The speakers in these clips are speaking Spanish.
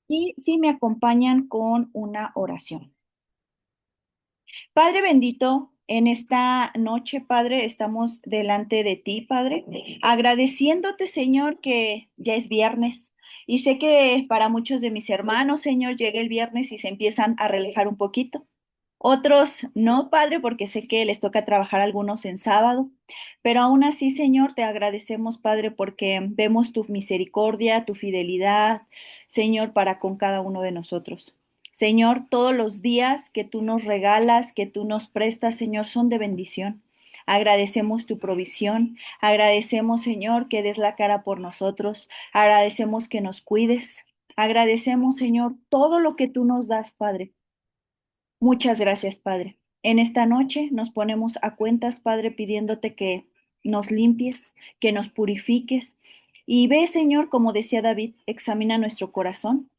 Y si me acompañan con una oración. Padre bendito, en esta noche, Padre, estamos delante de ti, Padre, agradeciéndote, Señor, que ya es viernes. Y sé que para muchos de mis hermanos, Señor, llega el viernes y se empiezan a relajar un poquito. Otros no, Padre, porque sé que les toca trabajar algunos en sábado, pero aún así, Señor, te agradecemos, Padre, porque vemos tu misericordia, tu fidelidad, Señor, para con cada uno de nosotros. Señor, todos los días que tú nos regalas, que tú nos prestas, Señor, son de bendición. Agradecemos tu provisión, agradecemos, Señor, que des la cara por nosotros, agradecemos que nos cuides, agradecemos, Señor, todo lo que tú nos das, Padre. Muchas gracias, Padre. En esta noche nos ponemos a cuentas, Padre, pidiéndote que nos limpies, que nos purifiques. Y ve, Señor, como decía David, examina nuestro corazón.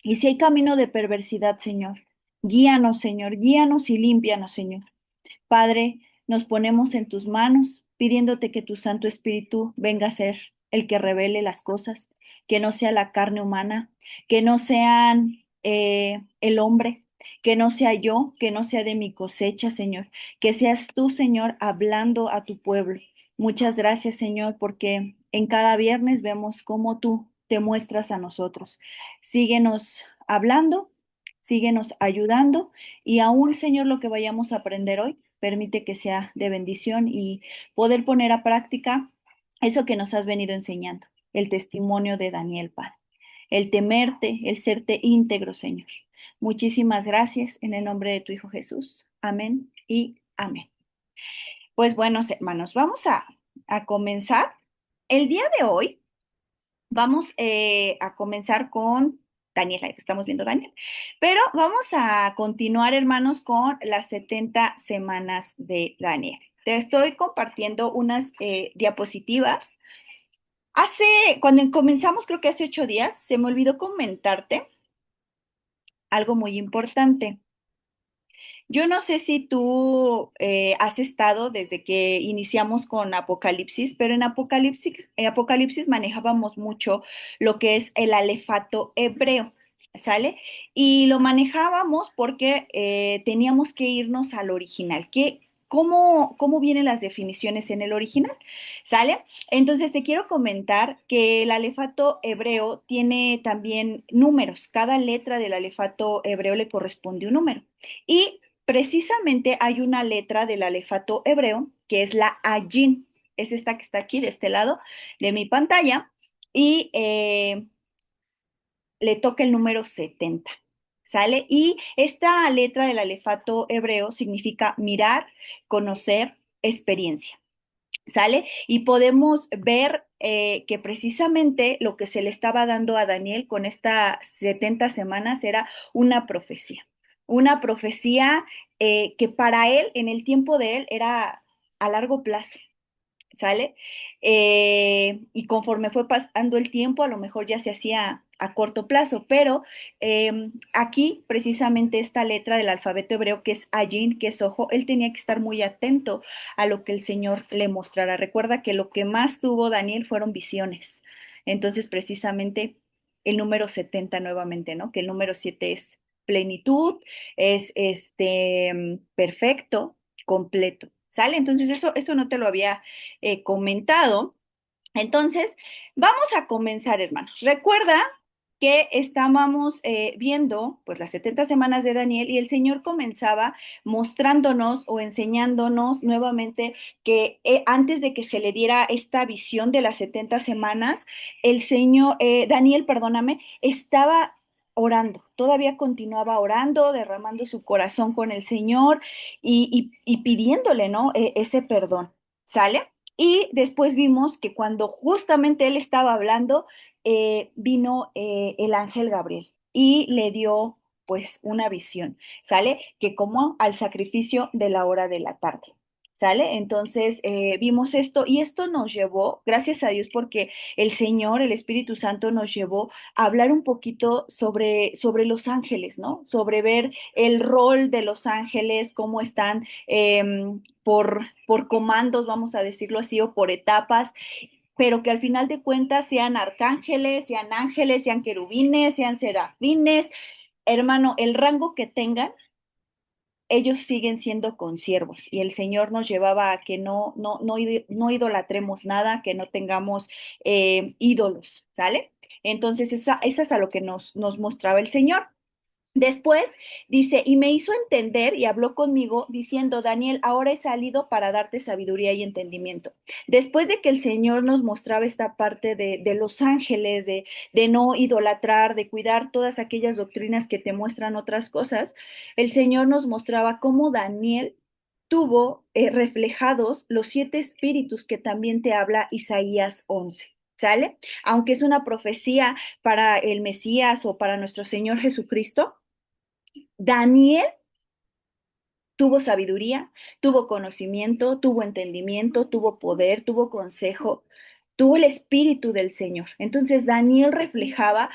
Y si hay camino de perversidad, Señor, guíanos y límpianos, Señor. Padre, nos ponemos en tus manos, pidiéndote que tu Santo Espíritu venga a ser el que revele las cosas, que no sea la carne humana, que no sean el hombre, que no sea yo, que no sea de mi cosecha, Señor, que seas tú, Señor, hablando a tu pueblo. Muchas gracias, Señor, porque en cada viernes vemos cómo tú te muestras a nosotros. Síguenos hablando, síguenos ayudando y aún, Señor, lo que vayamos a aprender hoy, permite que sea de bendición y poder poner a práctica eso que nos has venido enseñando, el testimonio de Daniel, Padre, el temerte, el serte íntegro, Señor. Muchísimas gracias en el nombre de tu Hijo Jesús. Amén y amén. Pues buenos hermanos, vamos a comenzar. El día de hoy vamos a comenzar con Daniel, ahí estamos viendo Daniel, pero vamos a continuar, hermanos, con las 70 semanas de Daniel. Te estoy compartiendo unas diapositivas. Cuando comenzamos, creo que hace 8 días, se me olvidó comentarte algo muy importante. Yo no sé si tú has estado desde que iniciamos con Apocalipsis, pero en Apocalipsis manejábamos mucho lo que es el alefato hebreo, ¿sale? Y lo manejábamos porque teníamos que irnos al original. ¿Cómo vienen las definiciones en el original? ¿Sale? Entonces te quiero comentar que el alefato hebreo tiene también números. Cada letra del alefato hebreo le corresponde un número. Y precisamente hay una letra del alefato hebreo que es la Ayin. Es esta que está aquí de este lado de mi pantalla y le toca el número 70. ¿Sale? Y esta letra del alefato hebreo significa mirar, conocer, experiencia. ¿Sale? Y podemos ver que precisamente lo que se le estaba dando a Daniel con estas 70 semanas era una profecía que para él, en el tiempo de él, era a largo plazo. ¿Sale? Y conforme fue pasando el tiempo, a lo mejor ya se hacía a corto plazo, pero aquí precisamente esta letra del alfabeto hebreo que es Ayin, que es ojo, él tenía que estar muy atento a lo que el Señor le mostrara. Recuerda que lo que más tuvo Daniel fueron visiones. Entonces, precisamente el número 70 nuevamente, ¿no? Que el número 7 es plenitud, es perfecto, completo. ¿Sale? Entonces eso no te lo había comentado. Entonces, vamos a comenzar, hermanos. Recuerda que estábamos viendo pues las 70 semanas de Daniel y el Señor comenzaba mostrándonos o enseñándonos nuevamente que antes de que se le diera esta visión de las 70 semanas, el Señor, Daniel, perdóname, estaba orando, todavía continuaba orando, derramando su corazón con el Señor y pidiéndole, ¿no? Ese perdón, ¿sale? Y después vimos que cuando justamente él estaba hablando, vino el ángel Gabriel y le dio pues una visión, ¿sale? Que como al sacrificio de la hora de la tarde. ¿Sale? Entonces vimos esto y esto nos llevó, gracias a Dios, porque el Señor, el Espíritu Santo nos llevó a hablar un poquito sobre los ángeles, ¿no? Sobre ver el rol de los ángeles, cómo están por comandos, vamos a decirlo así, o por etapas. pero que al final de cuentas sean arcángeles, sean ángeles, sean querubines, sean serafines, hermano, el rango que tengan, ellos siguen siendo consiervos y el Señor nos llevaba a que no idolatremos nada, que no tengamos ídolos, ¿sale? Entonces, eso es a lo que nos mostraba el Señor. Después dice, y me hizo entender y habló conmigo diciendo, Daniel, ahora he salido para darte sabiduría y entendimiento. Después de que el Señor nos mostraba esta parte de los ángeles, de no idolatrar, de cuidar todas aquellas doctrinas que te muestran otras cosas, el Señor nos mostraba cómo Daniel tuvo reflejados los 7 espíritus que también te habla Isaías 11. ¿Sale? Aunque es una profecía para el Mesías o para nuestro Señor Jesucristo, Daniel tuvo sabiduría, tuvo conocimiento, tuvo entendimiento, tuvo poder, tuvo consejo, tuvo el espíritu del Señor. Entonces Daniel reflejaba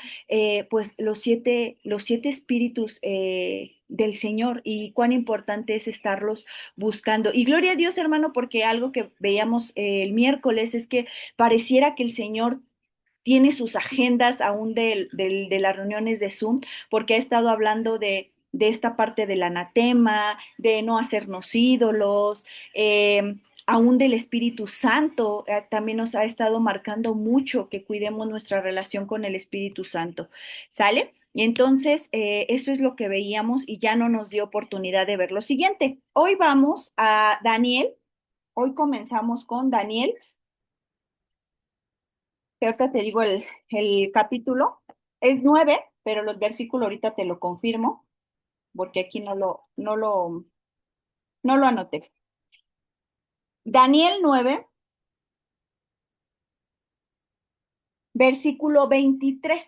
pues los siete espíritus del Señor y cuán importante es estarlos buscando. Y gloria a Dios, hermano, porque algo que veíamos el miércoles es que pareciera que el Señor tiene sus agendas aún de las reuniones de Zoom, porque ha estado hablando de esta parte del anatema, de no hacernos ídolos, aún del Espíritu Santo, también nos ha estado marcando mucho que cuidemos nuestra relación con el Espíritu Santo, ¿sale? Y entonces, eso es lo que veíamos y ya no nos dio oportunidad de ver lo siguiente. Hoy vamos a Daniel, hoy comenzamos con Daniel, que ahorita te digo el capítulo, es 9, pero los versículos ahorita te lo confirmo, porque aquí no lo anoté. Daniel 9, versículo 23,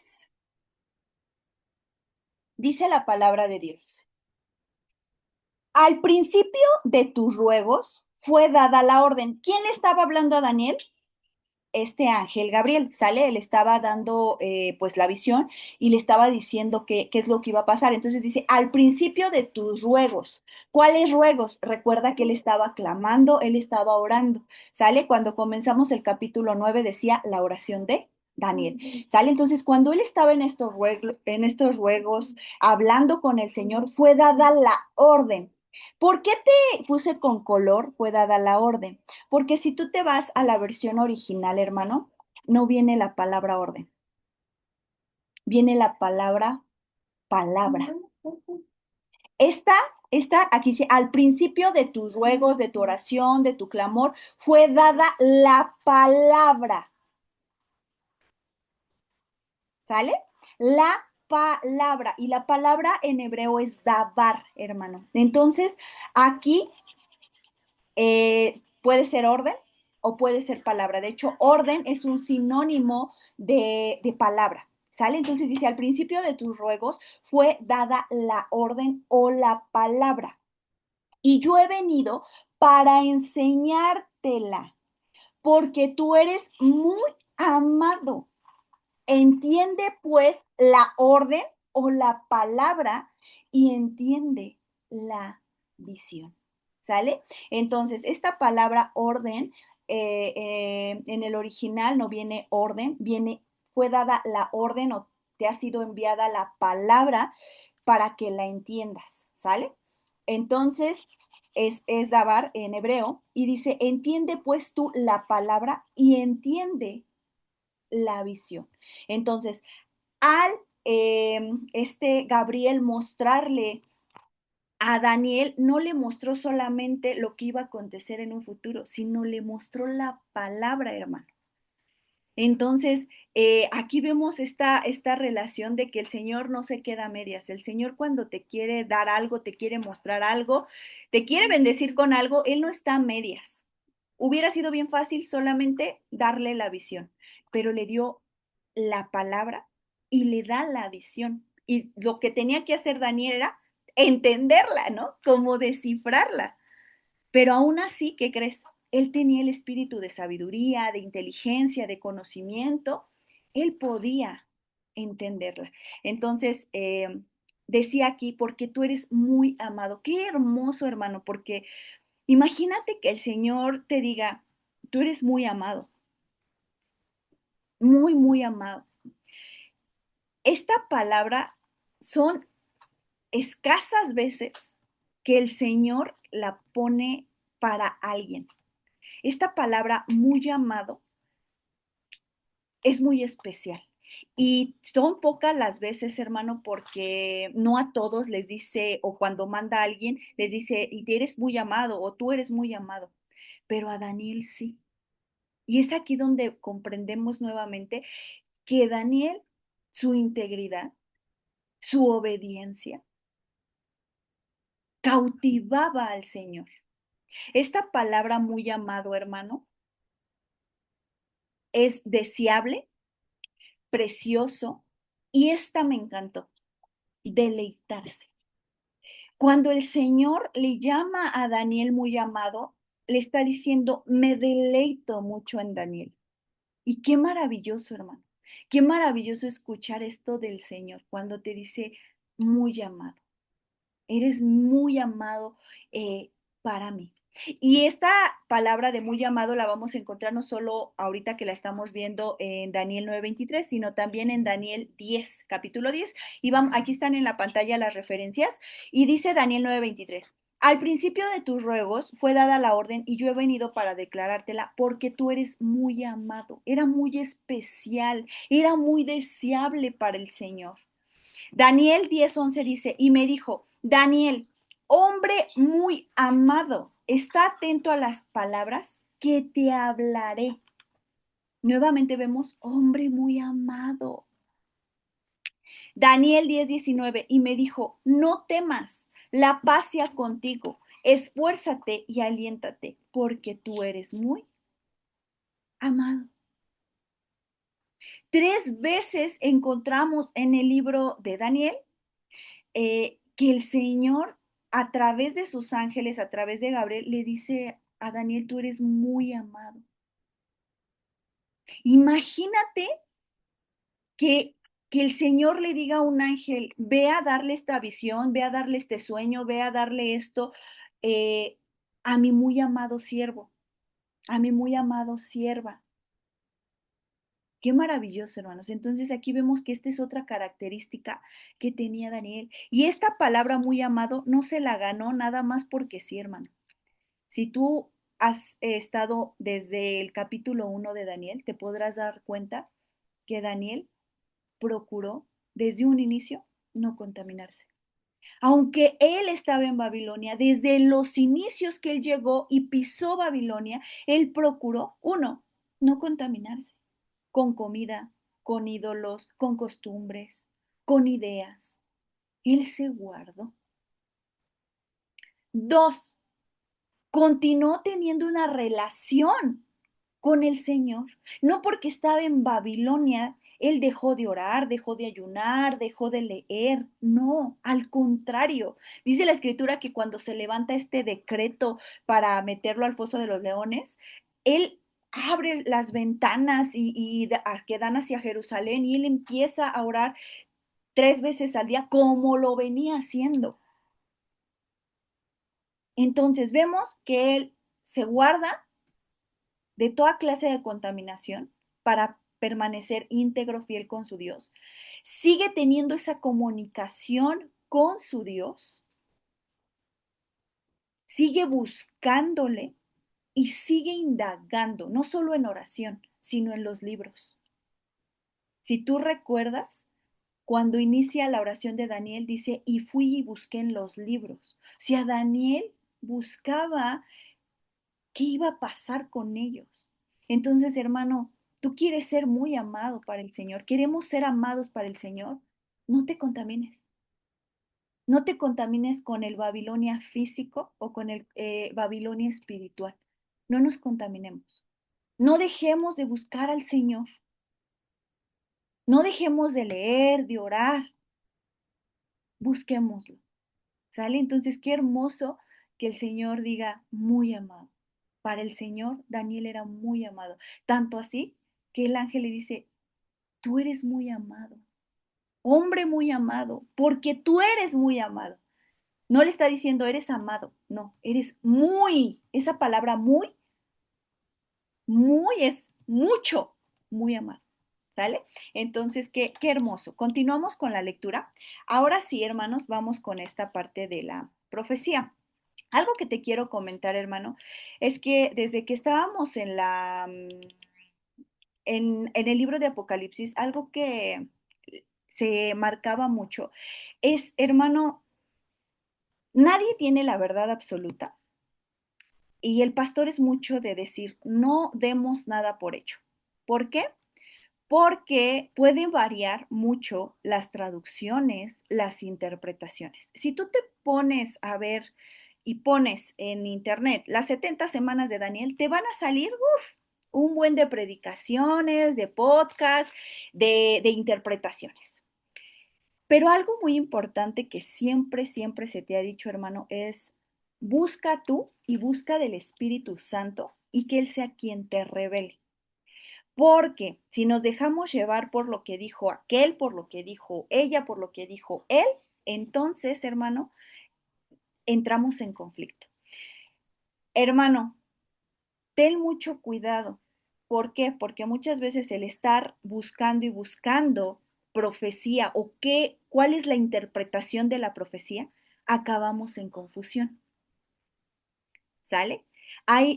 dice la palabra de Dios. Al principio de tus ruegos fue dada la orden. ¿Quién le estaba hablando a Daniel? Este ángel Gabriel, ¿sale? Él estaba dando pues la visión y le estaba diciendo qué es lo que iba a pasar. Entonces dice, al principio de tus ruegos, ¿cuáles ruegos? Recuerda que él estaba clamando, él estaba orando, ¿sale? Cuando comenzamos el capítulo 9 decía la oración de Daniel, ¿sale? Entonces, cuando él estaba en estos ruegos, hablando con el Señor, fue dada la orden. ¿Por qué te puse con color? Fue dada la orden. Porque si tú te vas a la versión original, hermano, no viene la palabra orden, viene la palabra palabra. Esta, aquí dice, al principio de tus ruegos, de tu oración, de tu clamor, fue dada la palabra. ¿Sale? La palabra. Y la palabra en hebreo es dabar, hermano. Entonces, aquí puede ser orden o puede ser palabra. De hecho, orden es un sinónimo de palabra. ¿Sale? Entonces dice, al principio de tus ruegos fue dada la orden o la palabra. Y yo he venido para enseñártela, porque tú eres muy amado. Entiende pues la orden o la palabra y entiende la visión. ¿Sale? Entonces, esta palabra orden en el original no viene orden, fue dada la orden o te ha sido enviada la palabra para que la entiendas. ¿Sale? Entonces, es dabar en hebreo y dice, entiende pues tú la palabra y entiende la visión. Entonces, al Gabriel mostrarle a Daniel, no le mostró solamente lo que iba a acontecer en un futuro, sino le mostró la palabra, hermano. Entonces, aquí vemos esta relación de que el Señor no se queda a medias. El Señor cuando te quiere dar algo, te quiere mostrar algo, te quiere bendecir con algo, Él no está a medias. Hubiera sido bien fácil solamente darle la visión, pero le dio la palabra y le da la visión. Y lo que tenía que hacer Daniel era entenderla, ¿no? Como descifrarla. Pero aún así, ¿qué crees? Él tenía el espíritu de sabiduría, de inteligencia, de conocimiento. Él podía entenderla. Entonces, decía aquí, porque tú eres muy amado. Qué hermoso, hermano, porque imagínate que el Señor te diga, tú eres muy amado. muy, muy amado. Esta palabra son escasas veces que el Señor la pone para alguien. Esta palabra muy amado es muy especial. Y son pocas las veces, hermano, porque no a todos les dice, o cuando manda a alguien, les dice, y eres muy amado, o tú eres muy amado. Pero a Daniel sí. Y es aquí donde comprendemos nuevamente que Daniel, su integridad, su obediencia, cautivaba al Señor. Esta palabra muy amado, hermano, es deseable, precioso, y esta me encantó, deleitarse. Cuando el Señor le llama a Daniel muy amado, le está diciendo, me deleito mucho en Daniel. Y qué maravilloso, hermano. Qué maravilloso escuchar esto del Señor cuando te dice muy amado. Eres muy amado para mí. Y esta palabra de muy amado la vamos a encontrar no solo ahorita que la estamos viendo en Daniel 9:23, sino también en Daniel 10, capítulo 10. Y vamos, aquí están en la pantalla las referencias. Y dice Daniel 9:23. Al principio de tus ruegos fue dada la orden y yo he venido para declarártela porque tú eres muy amado, era muy especial, era muy deseable para el Señor. Daniel 10:11 dice, y me dijo, Daniel, hombre muy amado, está atento a las palabras que te hablaré. Nuevamente vemos, hombre muy amado. Daniel 10:19, y me dijo, no temas, la paz sea contigo, esfuérzate y aliéntate, porque tú eres muy amado. 3 veces encontramos en el libro de Daniel que el Señor, a través de sus ángeles, a través de Gabriel, le dice a Daniel, tú eres muy amado. Imagínate que, que el Señor le diga a un ángel, ve a darle esta visión, ve a darle este sueño, ve a darle esto eh, a mi muy amado siervo, a mi muy amado sierva. Qué maravilloso, hermanos. Entonces aquí vemos que esta es otra característica que tenía Daniel. Y esta palabra muy amado no se la ganó nada más porque sí, hermano. Si tú has estado desde el capítulo 1 de Daniel, te podrás dar cuenta que Daniel procuró desde un inicio no contaminarse. Aunque él estaba en Babilonia, desde los inicios que él llegó y pisó Babilonia, él procuró, uno, no contaminarse con comida, con ídolos, con costumbres, con ideas. Él se guardó. Dos, continuó teniendo una relación con el Señor. No porque estaba en Babilonia, él dejó de orar, dejó de ayunar, dejó de leer. No, al contrario. Dice la escritura que cuando se levanta este decreto para meterlo al foso de los leones, él abre las ventanas que dan hacia Jerusalén y él empieza a orar 3 veces al día como lo venía haciendo. Entonces vemos que él se guarda de toda clase de contaminación para permanecer íntegro, fiel con su Dios. Sigue teniendo esa comunicación con su Dios, sigue buscándole y sigue indagando, no solo en oración, sino en los libros. Si tú recuerdas, cuando inicia la oración de Daniel, dice, y fui y busqué en los libros. O sea, Daniel buscaba qué iba a pasar con ellos. Entonces, hermano, tú quieres ser muy amado para el Señor, queremos ser amados para el Señor, no te contamines. No te contamines con el Babilonia físico o con el Babilonia espiritual. No nos contaminemos. No dejemos de buscar al Señor. No dejemos de leer, de orar. Busquémoslo. ¿Sale? Entonces, qué hermoso que el Señor diga muy amado. Para el Señor, Daniel era muy amado. Tanto así que el ángel le dice, tú eres muy amado, hombre muy amado, porque tú eres muy amado. No le está diciendo, eres amado, no, eres muy. Esa palabra muy, muy es mucho, muy amado. ¿Sale? Entonces, qué hermoso. Continuamos con la lectura. Ahora sí, hermanos, vamos con esta parte de la profecía. Algo que te quiero comentar, hermano, es que desde que estábamos en el libro de Apocalipsis, algo que se marcaba mucho es, hermano, nadie tiene la verdad absoluta y el pastor es mucho de decir, no demos nada por hecho. ¿Por qué? Porque pueden variar mucho las traducciones, las interpretaciones. Si tú te pones a ver y pones en internet las 70 semanas de Daniel, te van a salir un buen de predicaciones, de podcasts, de interpretaciones. Pero algo muy importante que siempre, siempre se te ha dicho, hermano, es busca tú y busca del Espíritu Santo y que Él sea quien te revele. Porque si nos dejamos llevar por lo que dijo aquel, por lo que dijo ella, por lo que dijo él, entonces, hermano, entramos en conflicto. Hermano, ten mucho cuidado. ¿Por qué? Porque muchas veces el estar buscando y buscando profecía o cuál es la interpretación de la profecía, acabamos en confusión. ¿Sale?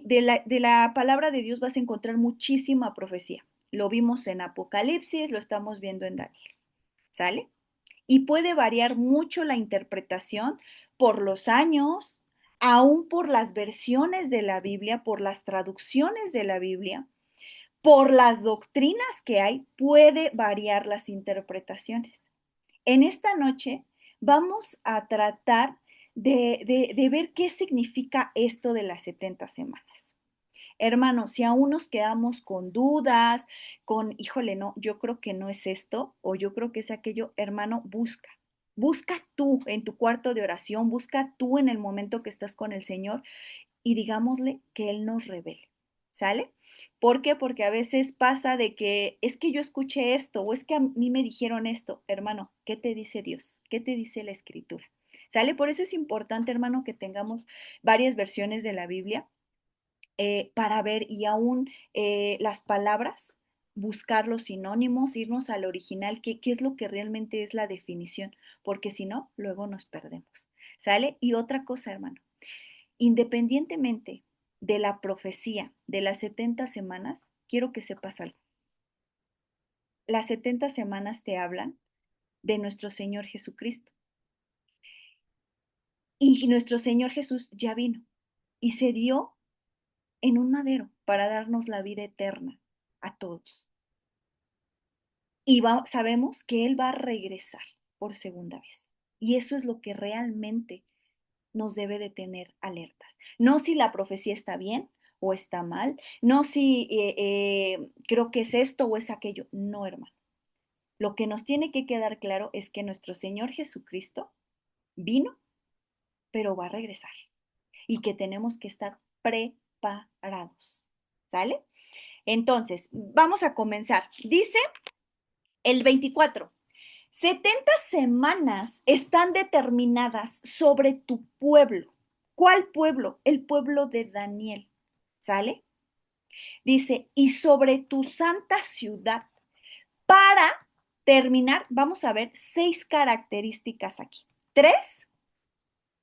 De la palabra de Dios vas a encontrar muchísima profecía. Lo vimos en Apocalipsis, lo estamos viendo en Daniel. ¿Sale? Y puede variar mucho la interpretación por los años, aún por las versiones de la Biblia, por las traducciones de la Biblia, por las doctrinas que hay, puede variar las interpretaciones. En esta noche vamos a tratar de ver qué significa esto de las 70 semanas. Hermanos, si aún nos quedamos con dudas, híjole, no, yo creo que no es esto o yo creo que es aquello, hermano, busca. Busca tú en tu cuarto de oración, busca tú en el momento que estás con el Señor y digámosle que Él nos revele. ¿Sale? ¿Por qué? Porque a veces pasa de que es que yo escuché esto o es que a mí me dijeron esto. Hermano, ¿qué te dice Dios? ¿Qué te dice la Escritura? ¿Sale? Por eso es importante, hermano, que tengamos varias versiones de la Biblia para ver y aún las palabras, buscar los sinónimos, irnos al original, qué es lo que realmente es la definición, porque si no, luego nos perdemos. ¿Sale? Y otra cosa, hermano, independientemente de la profecía de las 70 semanas, quiero que sepas algo. Las 70 semanas te hablan de nuestro Señor Jesucristo. Y nuestro Señor Jesús ya vino y se dio en un madero para darnos la vida eterna a todos. Y sabemos que Él va a regresar por segunda vez. Y eso es lo que realmente nos debe de tener alertas. No si la profecía está bien o está mal, no si creo que es esto o es aquello. No, hermano. Lo que nos tiene que quedar claro es que nuestro Señor Jesucristo vino, pero va a regresar. Y que tenemos que estar preparados. ¿Sale? Entonces, vamos a comenzar. Dice el 24. 70 semanas están determinadas sobre tu pueblo. ¿Cuál pueblo? El pueblo de Daniel. ¿Sale? Dice, y sobre tu santa ciudad. Para terminar, vamos a ver 6 características aquí. 3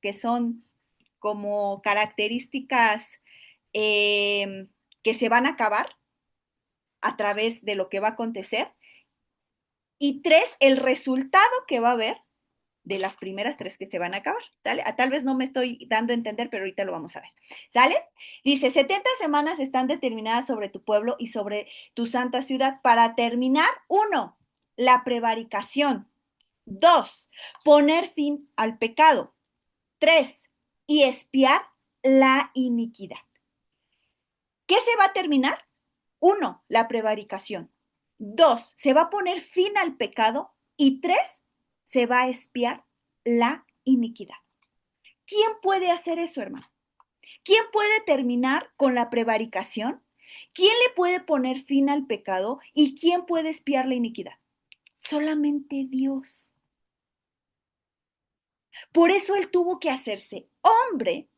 que son como características que se van a acabar a través de lo que va a acontecer. Y 3 el resultado que va a haber de las primeras 3 que se van a acabar, ¿sale? Tal vez no me estoy dando a entender, pero ahorita lo vamos a ver, ¿sale? Dice, 70 semanas están determinadas sobre tu pueblo y sobre tu santa ciudad para terminar, 1, la prevaricación, 2, poner fin al pecado, 3, y expiar la iniquidad. ¿Qué se va a terminar? 1, la prevaricación, 2, se va a poner fin al pecado y 3, se va a expiar la iniquidad. ¿Quién puede hacer eso, hermano? ¿Quién puede terminar con la prevaricación? ¿Quién le puede poner fin al pecado? ¿Y quién puede expiar la iniquidad? Solamente Dios. Por eso Él tuvo que hacerse hombre,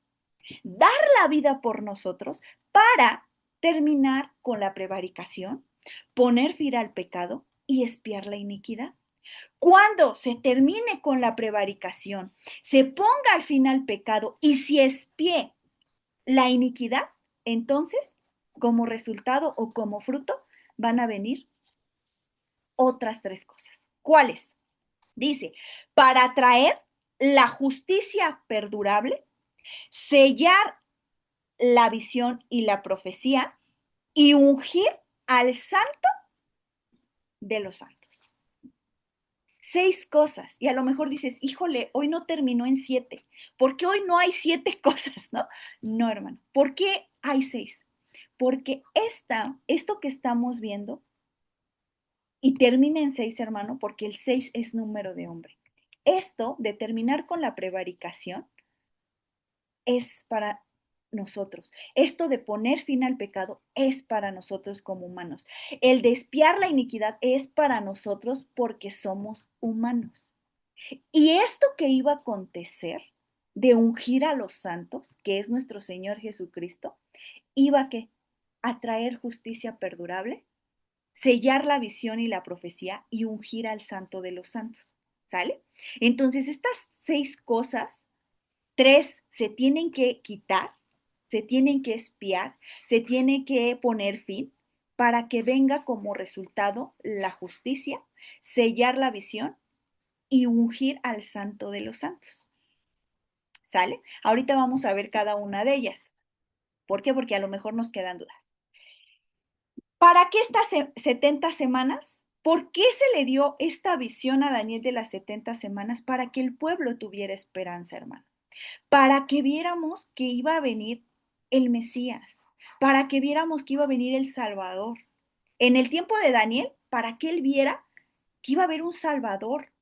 dar la vida por nosotros para terminar con la prevaricación, poner fin al pecado y expiar la iniquidad. Cuando se termine con la prevaricación, se ponga al final pecado y si expie la iniquidad, entonces, como resultado o como fruto, van a venir otras tres cosas. ¿Cuáles? Dice, para traer la justicia perdurable, sellar la visión y la profecía y ungir al santo de los santos. 6 cosas. Y a lo mejor dices, híjole, hoy no terminó en 7. ¿Por qué hoy no hay 7 cosas? No, no, hermano. ¿Por qué hay 6? Porque esto que estamos viendo, y termina en 6, hermano, porque el 6 es número de hombre. Esto de terminar con la prevaricación es para nosotros. Esto de poner fin al pecado es para nosotros como humanos. El de expiar la iniquidad es para nosotros porque somos humanos. Y esto que iba a acontecer de ungir a los santos, que es nuestro Señor Jesucristo, iba a ¿qué? A traer justicia perdurable, sellar la visión y la profecía y ungir al santo de los santos. ¿Sale? Entonces, estas 6 cosas, 3 se tienen que quitar, se tienen que expiar, se tiene que poner fin para que venga como resultado la justicia, sellar la visión y ungir al santo de los santos. ¿Sale? Ahorita vamos a ver cada una de ellas. ¿Por qué? Porque a lo mejor nos quedan dudas. ¿Para qué estas 70 semanas? ¿Por qué se le dio esta visión a Daniel de las 70 semanas? Para que el pueblo tuviera esperanza, hermano. Para que viéramos que iba a venir el Mesías. Para que viéramos que iba a venir el Salvador. En el tiempo de Daniel, para que él viera que iba a haber un Salvador.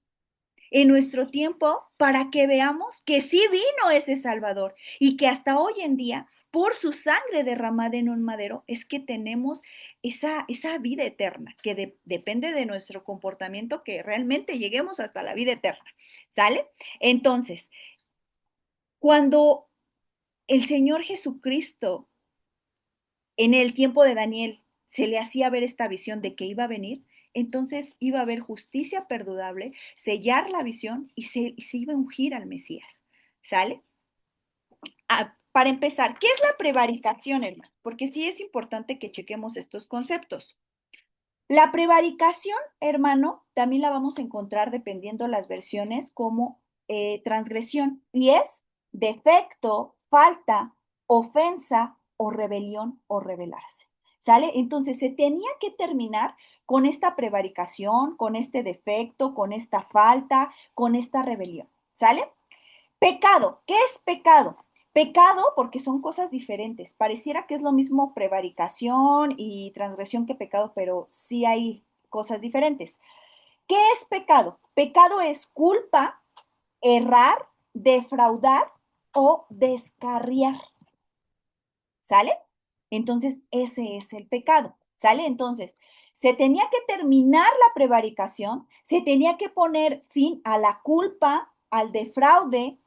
En nuestro tiempo, para que veamos que sí vino ese Salvador y que hasta hoy en día, por su sangre derramada en un madero, es que tenemos esa vida eterna, que depende de nuestro comportamiento, que realmente lleguemos hasta la vida eterna. ¿Sale? Entonces, cuando el Señor Jesucristo, en el tiempo de Daniel, se le hacía ver esta visión de que iba a venir, entonces iba a haber justicia perdurable, sellar la visión y se iba a ungir al Mesías. ¿Sale? Para empezar, ¿qué es la prevaricación, hermano? Porque sí es importante que chequemos estos conceptos. La prevaricación, hermano, también la vamos a encontrar dependiendo las versiones como transgresión y es defecto, falta, ofensa o rebelión o rebelarse. ¿Sale? Entonces se tenía que terminar con esta prevaricación, con este defecto, con esta falta, con esta rebelión. ¿Sale? Pecado. ¿Qué es pecado? Pecado, porque son cosas diferentes. Pareciera que es lo mismo prevaricación y transgresión que pecado, pero sí hay cosas diferentes. ¿Qué es pecado? Pecado es culpa, errar, defraudar o descarriar. ¿Sale? Entonces, ese es el pecado. ¿Sale? Entonces, se tenía que terminar la prevaricación, se tenía que poner fin a la culpa, al defraude,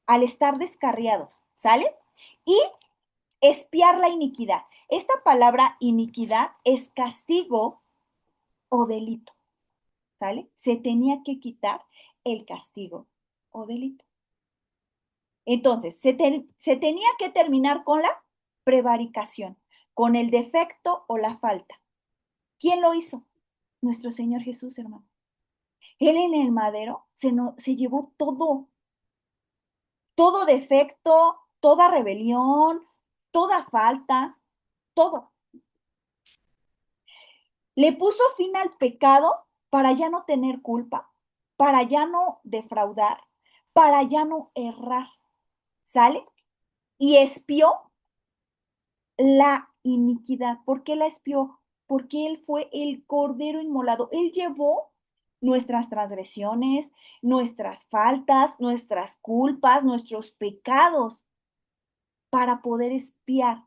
al estar descarriados. ¿Sale? Y expiar la iniquidad. Esta palabra iniquidad es castigo o delito. ¿Sale? Se tenía que quitar el castigo o delito. Entonces, se tenía que terminar con la prevaricación, con el defecto o la falta. ¿Quién lo hizo? Nuestro Señor Jesús, hermano. Él en el madero se llevó todo defecto, toda rebelión, toda falta, todo. Le puso fin al pecado para ya no tener culpa, para ya no defraudar, para ya no errar. ¿Sale? Y expió la iniquidad. ¿Por qué la expió? Porque Él fue el cordero inmolado. Él llevó nuestras transgresiones, nuestras faltas, nuestras culpas, nuestros pecados para poder expiar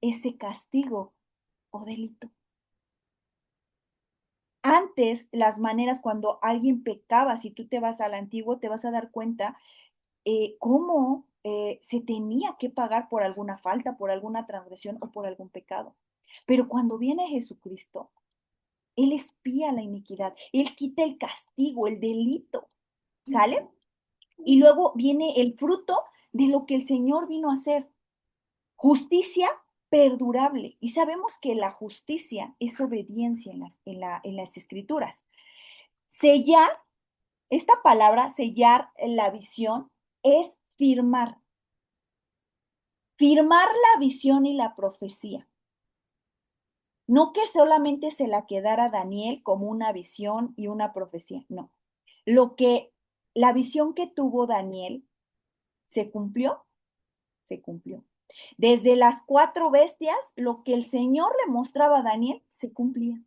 ese castigo o delito. Antes, las maneras cuando alguien pecaba, si tú te vas al antiguo, te vas a dar cuenta cómo se tenía que pagar por alguna falta, por alguna transgresión o por algún pecado. Pero cuando viene Jesucristo, Él expía la iniquidad, Él quita el castigo, el delito, ¿sale? Y luego viene el fruto de lo que el Señor vino a hacer, justicia perdurable. Y sabemos que la justicia es obediencia en las escrituras. Sellar, esta palabra, sellar la visión, es firmar. Firmar la visión y la profecía. No que solamente se la quedara Daniel como una visión y una profecía, no. La visión que tuvo Daniel se cumplió, se cumplió. Desde las 4 bestias, lo que el Señor le mostraba a Daniel se cumplía.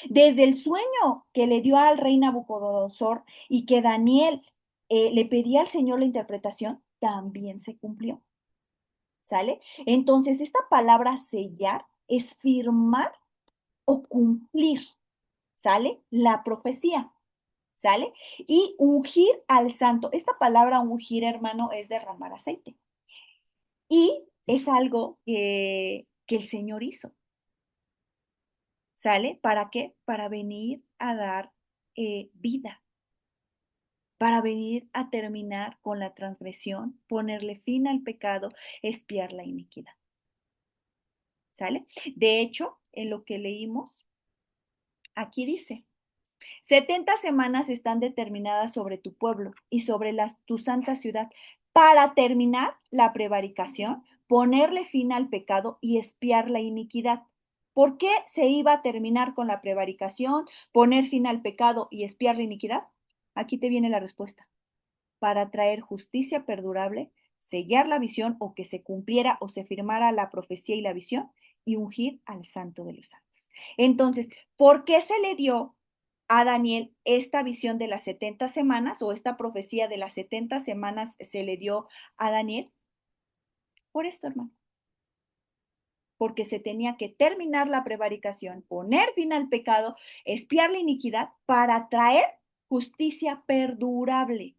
Desde el sueño que le dio al rey Nabucodonosor y que Daniel le pedía al Señor la interpretación, también se cumplió. ¿Sale? Entonces, esta palabra sellar es firmar o cumplir, ¿sale? La profecía, ¿sale? Y ungir al santo. Esta palabra ungir, hermano, es derramar aceite. Y es algo que el Señor hizo, ¿sale? ¿Para qué? Para venir a dar vida, para venir a terminar con la transgresión, ponerle fin al pecado, expiar la iniquidad, ¿sale? De hecho, en lo que leímos, aquí dice, 70 semanas están determinadas sobre tu pueblo y sobre tu santa ciudad para terminar la prevaricación, ponerle fin al pecado y expiar la iniquidad. ¿Por qué se iba a terminar con la prevaricación, poner fin al pecado y expiar la iniquidad? Aquí te viene la respuesta. Para traer justicia perdurable, sellar la visión o que se cumpliera o se firmara la profecía y la visión y ungir al santo de los santos. Entonces, ¿por qué se le dio a Daniel esta visión de las 70 semanas o esta profecía de las 70 semanas se le dio a Daniel? Por esto, hermano. Porque se tenía que terminar la prevaricación, poner fin al pecado, expiar la iniquidad para traer justicia perdurable,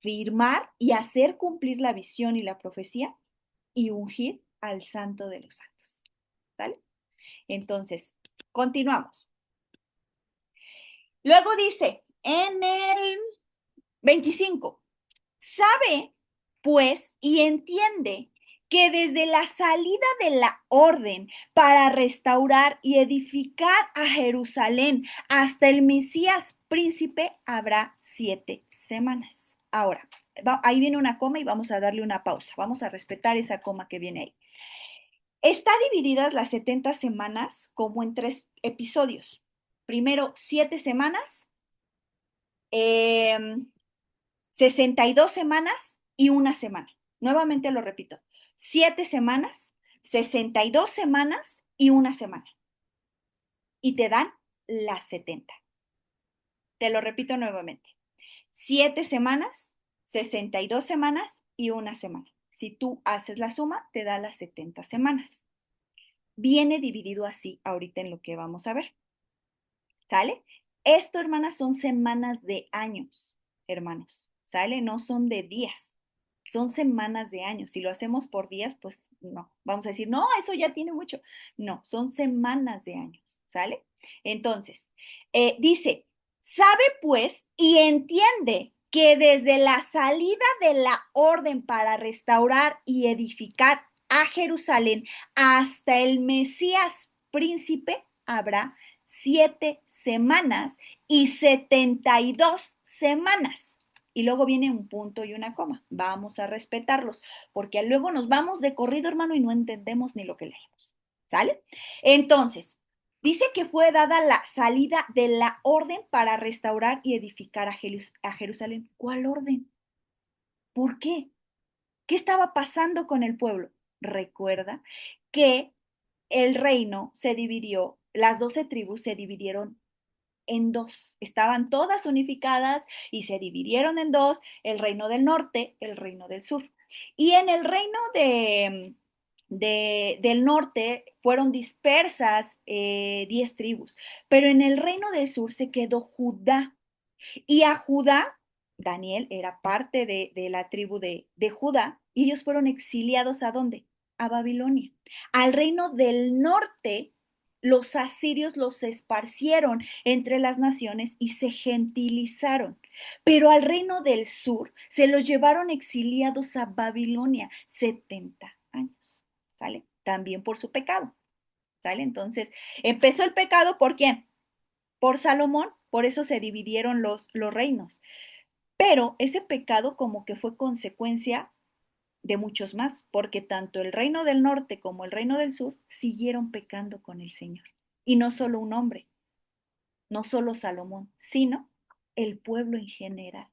firmar y hacer cumplir la visión y la profecía y ungir al santo de los santos. ¿Vale? Entonces, continuamos. Luego dice en el 25, sabe pues y entiende que desde la salida de la orden para restaurar y edificar a Jerusalén hasta el Mesías príncipe habrá 7 semanas. Ahora, ahí viene una coma y vamos a darle una pausa. Vamos a respetar esa coma que viene ahí. Está divididas las 70 semanas como en 3 episodios. Primero, 7 semanas, 62 semanas y una semana. Nuevamente lo repito, 7 semanas, 62 semanas y una semana. Y te dan las 70. Te lo repito nuevamente, 7 semanas, 62 semanas y una semana. Si tú haces la suma, te da las 70 semanas. Viene dividido así ahorita en lo que vamos a ver. ¿Sale? Esto, hermanas, son semanas de años, hermanos. ¿Sale? No son de días. Son semanas de años. Si lo hacemos por días, pues no. Vamos a decir, no, eso ya tiene mucho. No, son semanas de años. ¿Sale? Entonces, dice, sabe pues y entiende que desde la salida de la orden para restaurar y edificar a Jerusalén hasta el Mesías príncipe habrá 7 semanas y 72 semanas. Y luego viene un punto y una coma. Vamos a respetarlos, porque luego nos vamos de corrido, hermano, y no entendemos ni lo que leemos. ¿Sale? Entonces, dice que fue dada la salida de la orden para restaurar y edificar a Jerusalén. ¿Cuál orden? ¿Por qué? ¿Qué estaba pasando con el pueblo? Recuerda que el reino se dividió, las 12 tribus se dividieron en dos. Estaban todas unificadas y se dividieron en dos, el reino del norte, el reino del sur. Y en el reino del norte fueron dispersas 10 tribus, pero en el reino del sur se quedó Judá. Y a Judá, Daniel era parte de la tribu de Judá, y ellos fueron exiliados ¿a dónde? A Babilonia. Al reino del norte los asirios los esparcieron entre las naciones y se gentilizaron. Pero al reino del sur se los llevaron exiliados a Babilonia 70 años, ¿sale? También por su pecado, ¿sale? Entonces, empezó el pecado, ¿por quién? Por Salomón, por eso se dividieron los reinos. Pero ese pecado como que fue consecuencia de muchos más, porque tanto el reino del norte como el reino del sur siguieron pecando con el Señor. Y no solo un hombre, no solo Salomón, sino el pueblo en general,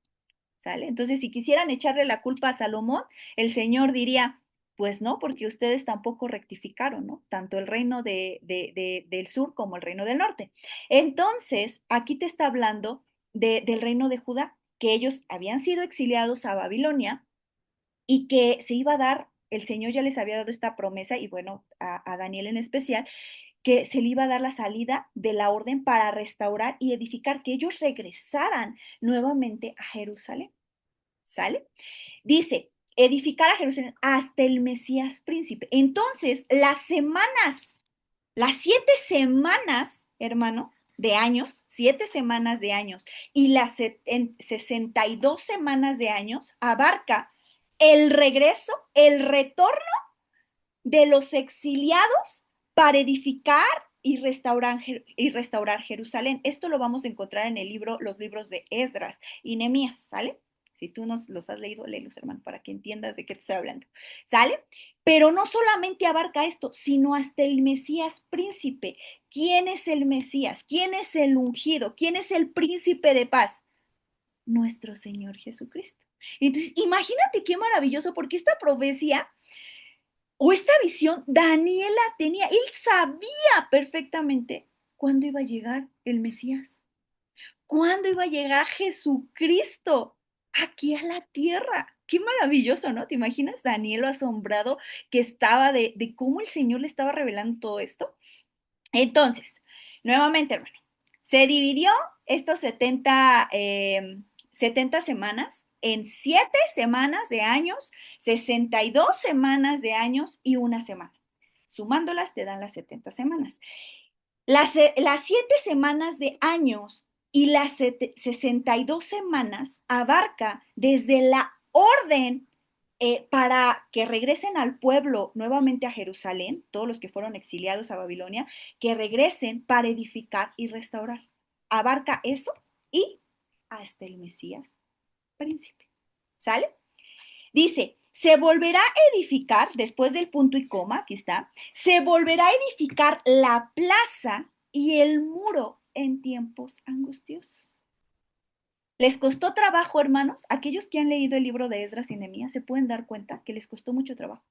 ¿sale? Entonces, si quisieran echarle la culpa a Salomón, el Señor diría, pues no, porque ustedes tampoco rectificaron, ¿no? Tanto el reino del sur como el reino del norte. Entonces, aquí te está hablando del reino de Judá, que ellos habían sido exiliados a Babilonia y que se iba a dar, el Señor ya les había dado esta promesa, y bueno, a Daniel en especial, que se le iba a dar la salida de la orden para restaurar y edificar, que ellos regresaran nuevamente a Jerusalén. ¿Sale? Dice, edificar a Jerusalén hasta el Mesías príncipe. Entonces, las 7 semanas, hermano, de años, 7 semanas de años y las 62 semanas de años abarca el regreso, el retorno de los exiliados para edificar y restaurar Jerusalén. Esto lo vamos a encontrar en los libros de Esdras y Nehemías, ¿sale? Si tú nos los has leído, léelos, hermano, para que entiendas de qué te estoy hablando, ¿sale? Pero no solamente abarca esto, sino hasta el Mesías príncipe. ¿Quién es el Mesías? ¿Quién es el ungido? ¿Quién es el príncipe de paz? Nuestro Señor Jesucristo. Entonces, imagínate qué maravilloso, porque esta profecía o esta visión Daniela tenía, él sabía perfectamente cuándo iba a llegar el Mesías, cuándo iba a llegar Jesucristo aquí a la tierra. Qué maravilloso, ¿no? ¿Te imaginas Daniel lo asombrado que estaba de cómo el Señor le estaba revelando todo esto? Entonces, nuevamente, hermano, se dividió estos 70 semanas en 7 semanas de años, 62 semanas de años y una semana. Sumándolas te dan las 70 semanas. Las 7 semanas de años y las 62 semanas abarca desde la orden para que regresen al pueblo nuevamente a Jerusalén, todos los que fueron exiliados a Babilonia, que regresen para edificar y restaurar. Abarca eso y hasta el Mesías príncipe. ¿Sale? Dice, se volverá a edificar, después del punto y coma, aquí está, se volverá a edificar la plaza y el muro en tiempos angustiosos. ¿Les costó trabajo, hermanos? Aquellos que han leído el libro de Esdras y Nehemías se pueden dar cuenta que les costó mucho trabajo.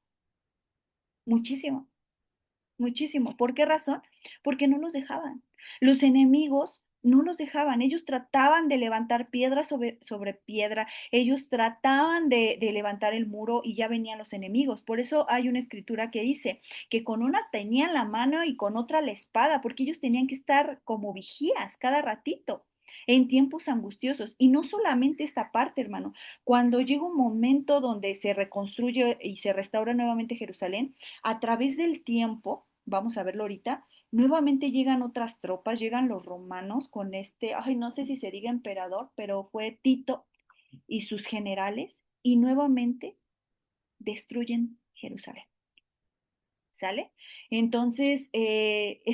Muchísimo, muchísimo. ¿Por qué razón? Porque no los dejaban. Los enemigos no los dejaban. Ellos trataban de levantar piedra sobre piedra. Ellos trataban de levantar el muro y ya venían los enemigos. Por eso hay una escritura que dice que con una tenían la mano y con otra la espada, porque ellos tenían que estar como vigías cada ratito en tiempos angustiosos. Y no solamente esta parte, hermano. Cuando llega un momento donde se reconstruye y se restaura nuevamente Jerusalén, a través del tiempo, vamos a verlo ahorita, nuevamente llegan otras tropas, llegan los romanos con ay, no sé si se diga emperador, pero fue Tito y sus generales, y nuevamente destruyen Jerusalén. ¿Sale? Entonces,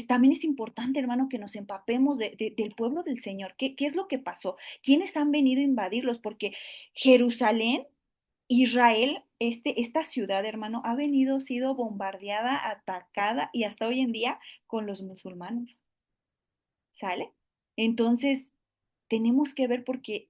también es importante, hermano, que nos empapemos del pueblo del Señor. ¿Qué es lo que pasó? ¿Quiénes han venido a invadirlos? Porque Jerusalén, Israel, esta ciudad, hermano, ha sido bombardeada, atacada y hasta hoy en día con los musulmanes. ¿Sale? Entonces, tenemos que ver porque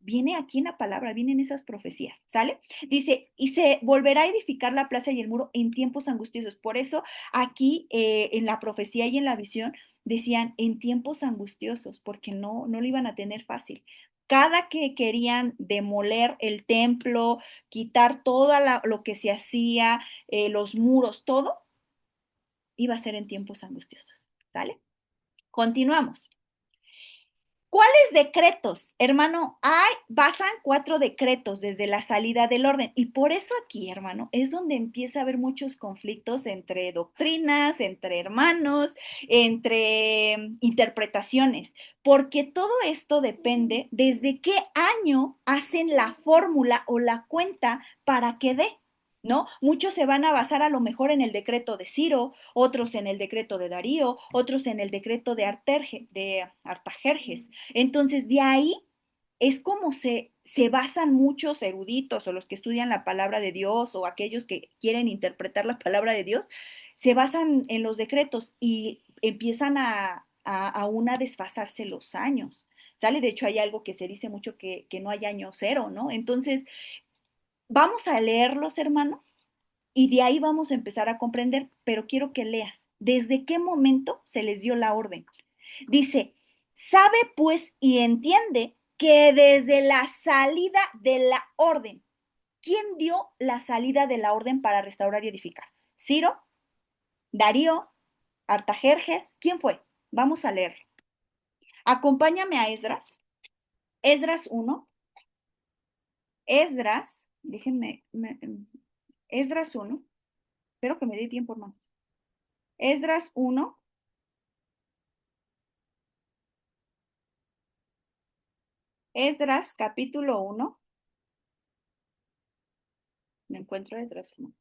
viene aquí en la palabra, vienen esas profecías, ¿sale? Dice, y se volverá a edificar la plaza y el muro en tiempos angustiosos. Por eso aquí en la profecía y en la visión decían en tiempos angustiosos, porque no lo iban a tener fácil. Cada que querían demoler el templo, quitar todo lo que se hacía, los muros, todo, iba a ser en tiempos angustiosos, ¿sale? Continuamos. ¿Cuáles decretos? Hermano, basan 4 decretos desde la salida del orden. Y por eso aquí, hermano, es donde empieza a haber muchos conflictos entre doctrinas, entre hermanos, entre interpretaciones, porque todo esto depende desde qué año hacen la fórmula o la cuenta para que dé. ¿No? Muchos se van a basar a lo mejor en el decreto de Ciro, otros en el decreto de Darío, otros en el decreto de Artajerjes. Entonces, de ahí es como se basan muchos eruditos o los que estudian la palabra de Dios o aquellos que quieren interpretar la palabra de Dios, se basan en los decretos y empiezan a desfasarse los años. ¿Sale? De hecho, hay algo que se dice mucho que no hay año cero, ¿no? Entonces, vamos a leerlos, hermano, y de ahí vamos a empezar a comprender, pero quiero que leas desde qué momento se les dio la orden. Dice, sabe pues y entiende que desde la salida de la orden, ¿quién dio la salida de la orden para restaurar y edificar? ¿Ciro? ¿Darío? ¿Artajerjes? ¿Quién fue? Vamos a leer. Acompáñame a Esdras. Esdras 1. Esdras, Esdras 1. Espero que me dé tiempo, hermano. Esdras 1. Esdras capítulo 1. Me encuentro Esdras 1.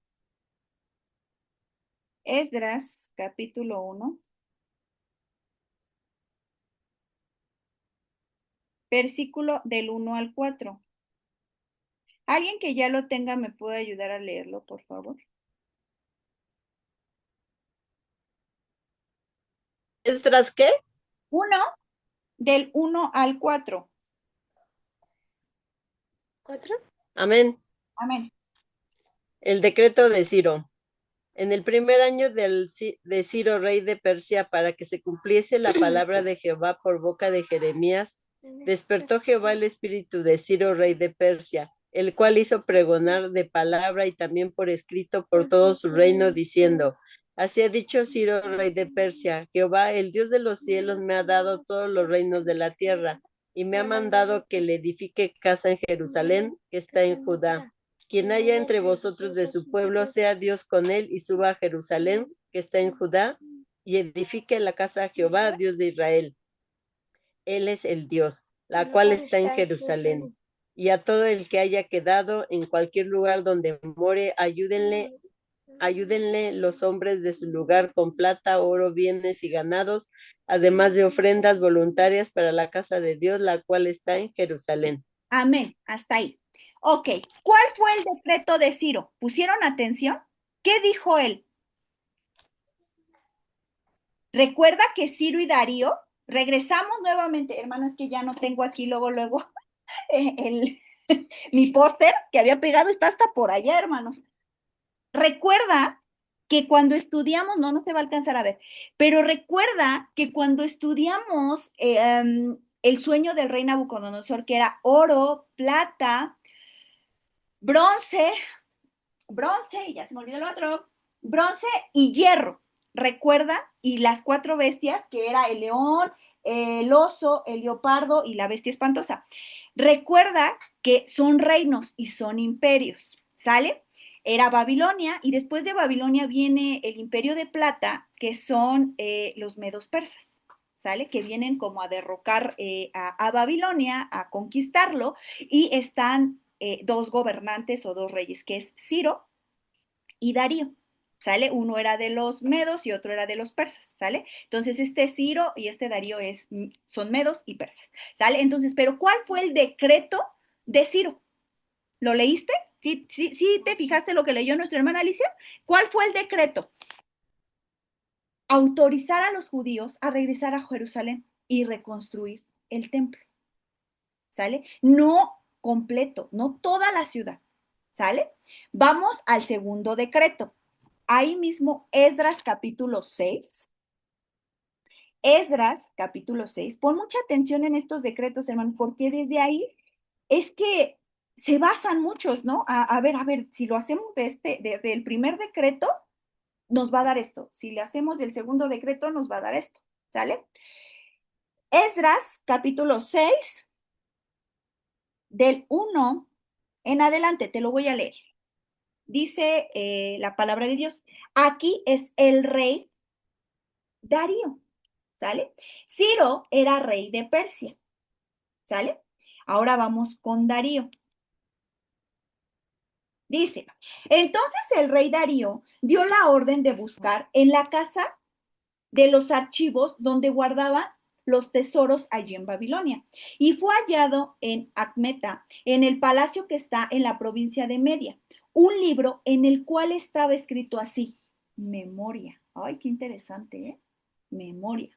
Esdras capítulo 1, versículo del 1 al 4. ¿Alguien que ya lo tenga me puede ayudar a leerlo, por favor? ¿Esdras qué? 1, del 1 al 4. ¿4? Amén. Amén. El decreto de Ciro. En el primer año de Ciro, rey de Persia, para que se cumpliese la palabra de Jehová por boca de Jeremías, despertó Jehová el espíritu de Ciro, rey de Persia, el cual hizo pregonar de palabra y también por escrito por todo su reino, diciendo: Así ha dicho Ciro, rey de Persia: Jehová, el Dios de los cielos, me ha dado todos los reinos de la tierra, y me ha mandado que le edifique casa en Jerusalén, que está en Judá. Quien haya entre vosotros de su pueblo, sea Dios con él, y suba a Jerusalén, que está en Judá, y edifique la casa a Jehová, Dios de Israel. Él es el Dios, la cual está en Jerusalén. Y a todo el que haya quedado en cualquier lugar donde more, ayúdenle los hombres de su lugar con plata, oro, bienes y ganados, además de ofrendas voluntarias para la casa de Dios, la cual está en Jerusalén. Amén. Hasta ahí. Ok. ¿Cuál fue el decreto de Ciro? ¿Pusieron atención? ¿Qué dijo él? Recuerda que Ciro y Darío, regresamos nuevamente, hermano, es que ya no tengo aquí luego el, mi póster que había pegado está hasta por allá, hermanos. Recuerda que cuando estudiamos, no se va a alcanzar a ver, pero recuerda que cuando estudiamos el sueño del rey Nabucodonosor, que era oro, plata, bronce, y ya se me olvidó el otro, bronce y hierro, recuerda, y las 4 bestias, que era el león, el oso, el leopardo y la bestia espantosa. Recuerda que son reinos y son imperios, ¿sale? Era Babilonia y después de Babilonia viene el imperio de plata, que son los medos persas. ¿Sale? Que vienen como a derrocar a Babilonia, a conquistarlo, y están 2 gobernantes o 2 reyes, que es Ciro y Darío. ¿Sale? Uno era de los medos y otro era de los persas, ¿sale? Entonces, este Ciro y este Darío son medos y persas, ¿sale? Entonces, pero ¿cuál fue el decreto de Ciro? ¿Lo leíste? ¿Sí te fijaste lo que leyó nuestra hermana Alicia? ¿Cuál fue el decreto? Autorizar a los judíos a regresar a Jerusalén y reconstruir el templo, ¿sale? No completo, no toda la ciudad, ¿sale? Vamos al segundo decreto. Ahí mismo, Esdras capítulo 6. Esdras capítulo 6. Pon mucha atención en estos decretos, hermano, porque desde ahí es que se basan muchos, ¿no? A ver, si lo hacemos desde el primer decreto, nos va a dar esto. Si le hacemos del segundo decreto, nos va a dar esto, ¿sale? Esdras, capítulo 6 del 1 en adelante, te lo voy a leer. Dice la palabra de Dios. Aquí es el rey Darío, ¿sale? Ciro era rey de Persia, ¿sale? Ahora vamos con Darío. Dice, entonces el rey Darío dio la orden de buscar en la casa de los archivos donde guardaban los tesoros allí en Babilonia. Y fue hallado en Acmeta, en el palacio que está en la provincia de Media, un libro en el cual estaba escrito así, memoria. Ay, qué interesante, ¿eh? Memoria.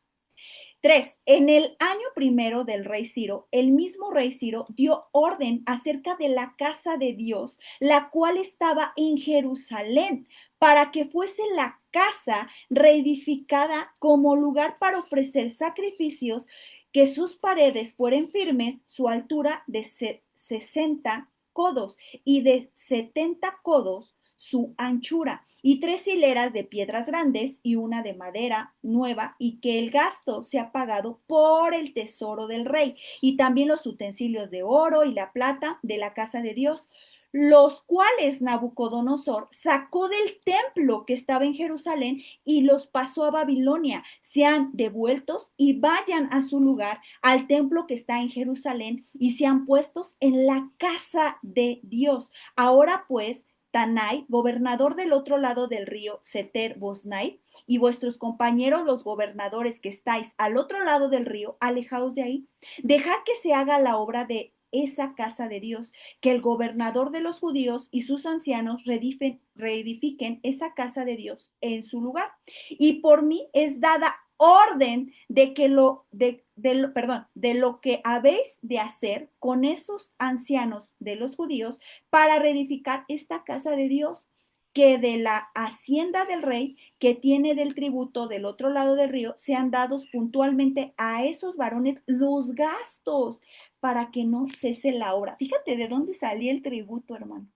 3. En el año primero del rey Ciro, el mismo rey Ciro dio orden acerca de la casa de Dios, la cual estaba en Jerusalén, para que fuese la casa reedificada como lugar para ofrecer sacrificios, que sus paredes fueran firmes, su altura de 60 codos y de 70 codos su anchura, y 3 hileras de piedras grandes y una de madera nueva, y que el gasto sea pagado por el tesoro del rey, y también los utensilios de oro y la plata de la casa de Dios, los cuales Nabucodonosor sacó del templo que estaba en Jerusalén y los pasó a Babilonia. Sean devueltos y vayan a su lugar, al templo que está en Jerusalén, y sean puestos en la casa de Dios. Ahora pues, Tanai, gobernador del otro lado del río Seter Bosnai, y vuestros compañeros los gobernadores que estáis al otro lado del río, alejaos de ahí. Dejad que se haga la obra de esa casa de Dios, que el gobernador de los judíos y sus ancianos reedifiquen esa casa de Dios en su lugar. Y por mí es dada orden de que de lo que habéis de hacer con esos ancianos de los judíos para reedificar esta casa de Dios, que de la hacienda del rey que tiene del tributo del otro lado del río sean dados puntualmente a esos varones los gastos para que no cese la obra. Fíjate de dónde salía el tributo, hermano,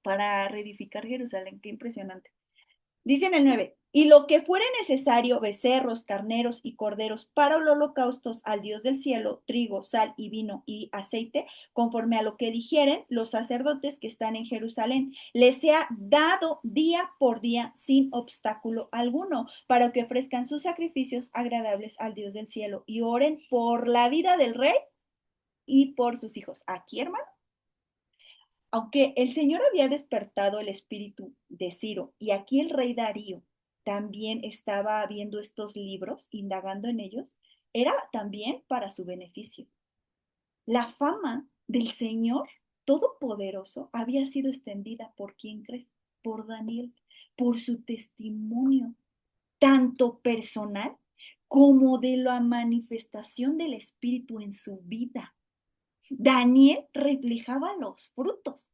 para reedificar Jerusalén. Qué impresionante. Dice en el 9, y lo que fuere necesario, becerros, carneros y corderos para los holocaustos al Dios del cielo, trigo, sal y vino y aceite, conforme a lo que dijeren los sacerdotes que están en Jerusalén, les sea dado día por día sin obstáculo alguno, para que ofrezcan sus sacrificios agradables al Dios del cielo y oren por la vida del rey y por sus hijos. Aquí, hermano, aunque el Señor había despertado el espíritu de Ciro y aquí el rey Darío también estaba viendo estos libros, indagando en ellos, era también para su beneficio. La fama del Señor Todopoderoso había sido extendida por quién crees, por Daniel, por su testimonio, tanto personal como de la manifestación del Espíritu en su vida. Daniel reflejaba los frutos,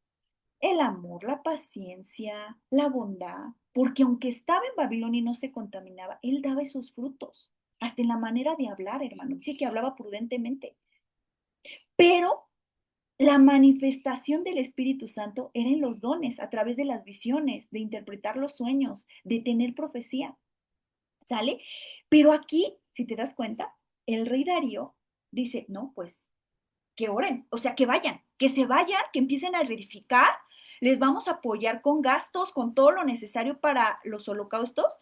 el amor, la paciencia, la bondad, porque aunque estaba en Babilonia y no se contaminaba, él daba esos frutos, hasta en la manera de hablar, hermano. Dice que hablaba prudentemente, pero la manifestación del Espíritu Santo era en los dones, a través de las visiones, de interpretar los sueños, de tener profecía, ¿sale? Pero aquí, si te das cuenta, el rey Darío dice, no, pues que oren, o sea, que vayan, que se vayan, que empiecen a reedificar, les vamos a apoyar con gastos, con todo lo necesario para los holocaustos,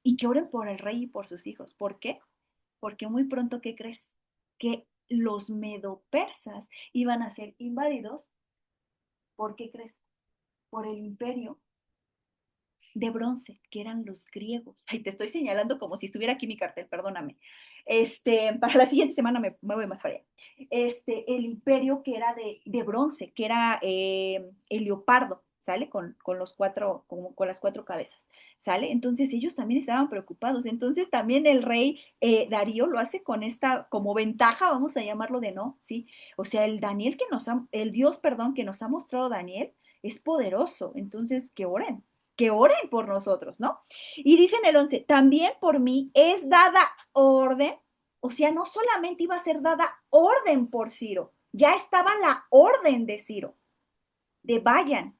y que oren por el rey y por sus hijos. ¿Por qué? Porque muy pronto, ¿qué crees? Que los medopersas iban a ser invadidos. ¿Por qué crees? Por el imperio de bronce, que eran los griegos. Ay, te estoy señalando como si estuviera aquí mi cartel, perdóname. Para la siguiente semana me voy más para allá. El imperio que era de bronce, que era el leopardo, ¿sale? Con las 4 cabezas, ¿sale? Entonces ellos también estaban preocupados. Entonces también el rey Darío lo hace con esta como ventaja, vamos a llamarlo de no, ¿sí? O sea, el Dios, perdón, que nos ha mostrado Daniel es poderoso. Entonces, que oren por nosotros, ¿no? Y dice en el 11, también por mí es dada orden, o sea, no solamente iba a ser dada orden por Ciro, ya estaba la orden de Ciro, de vayan.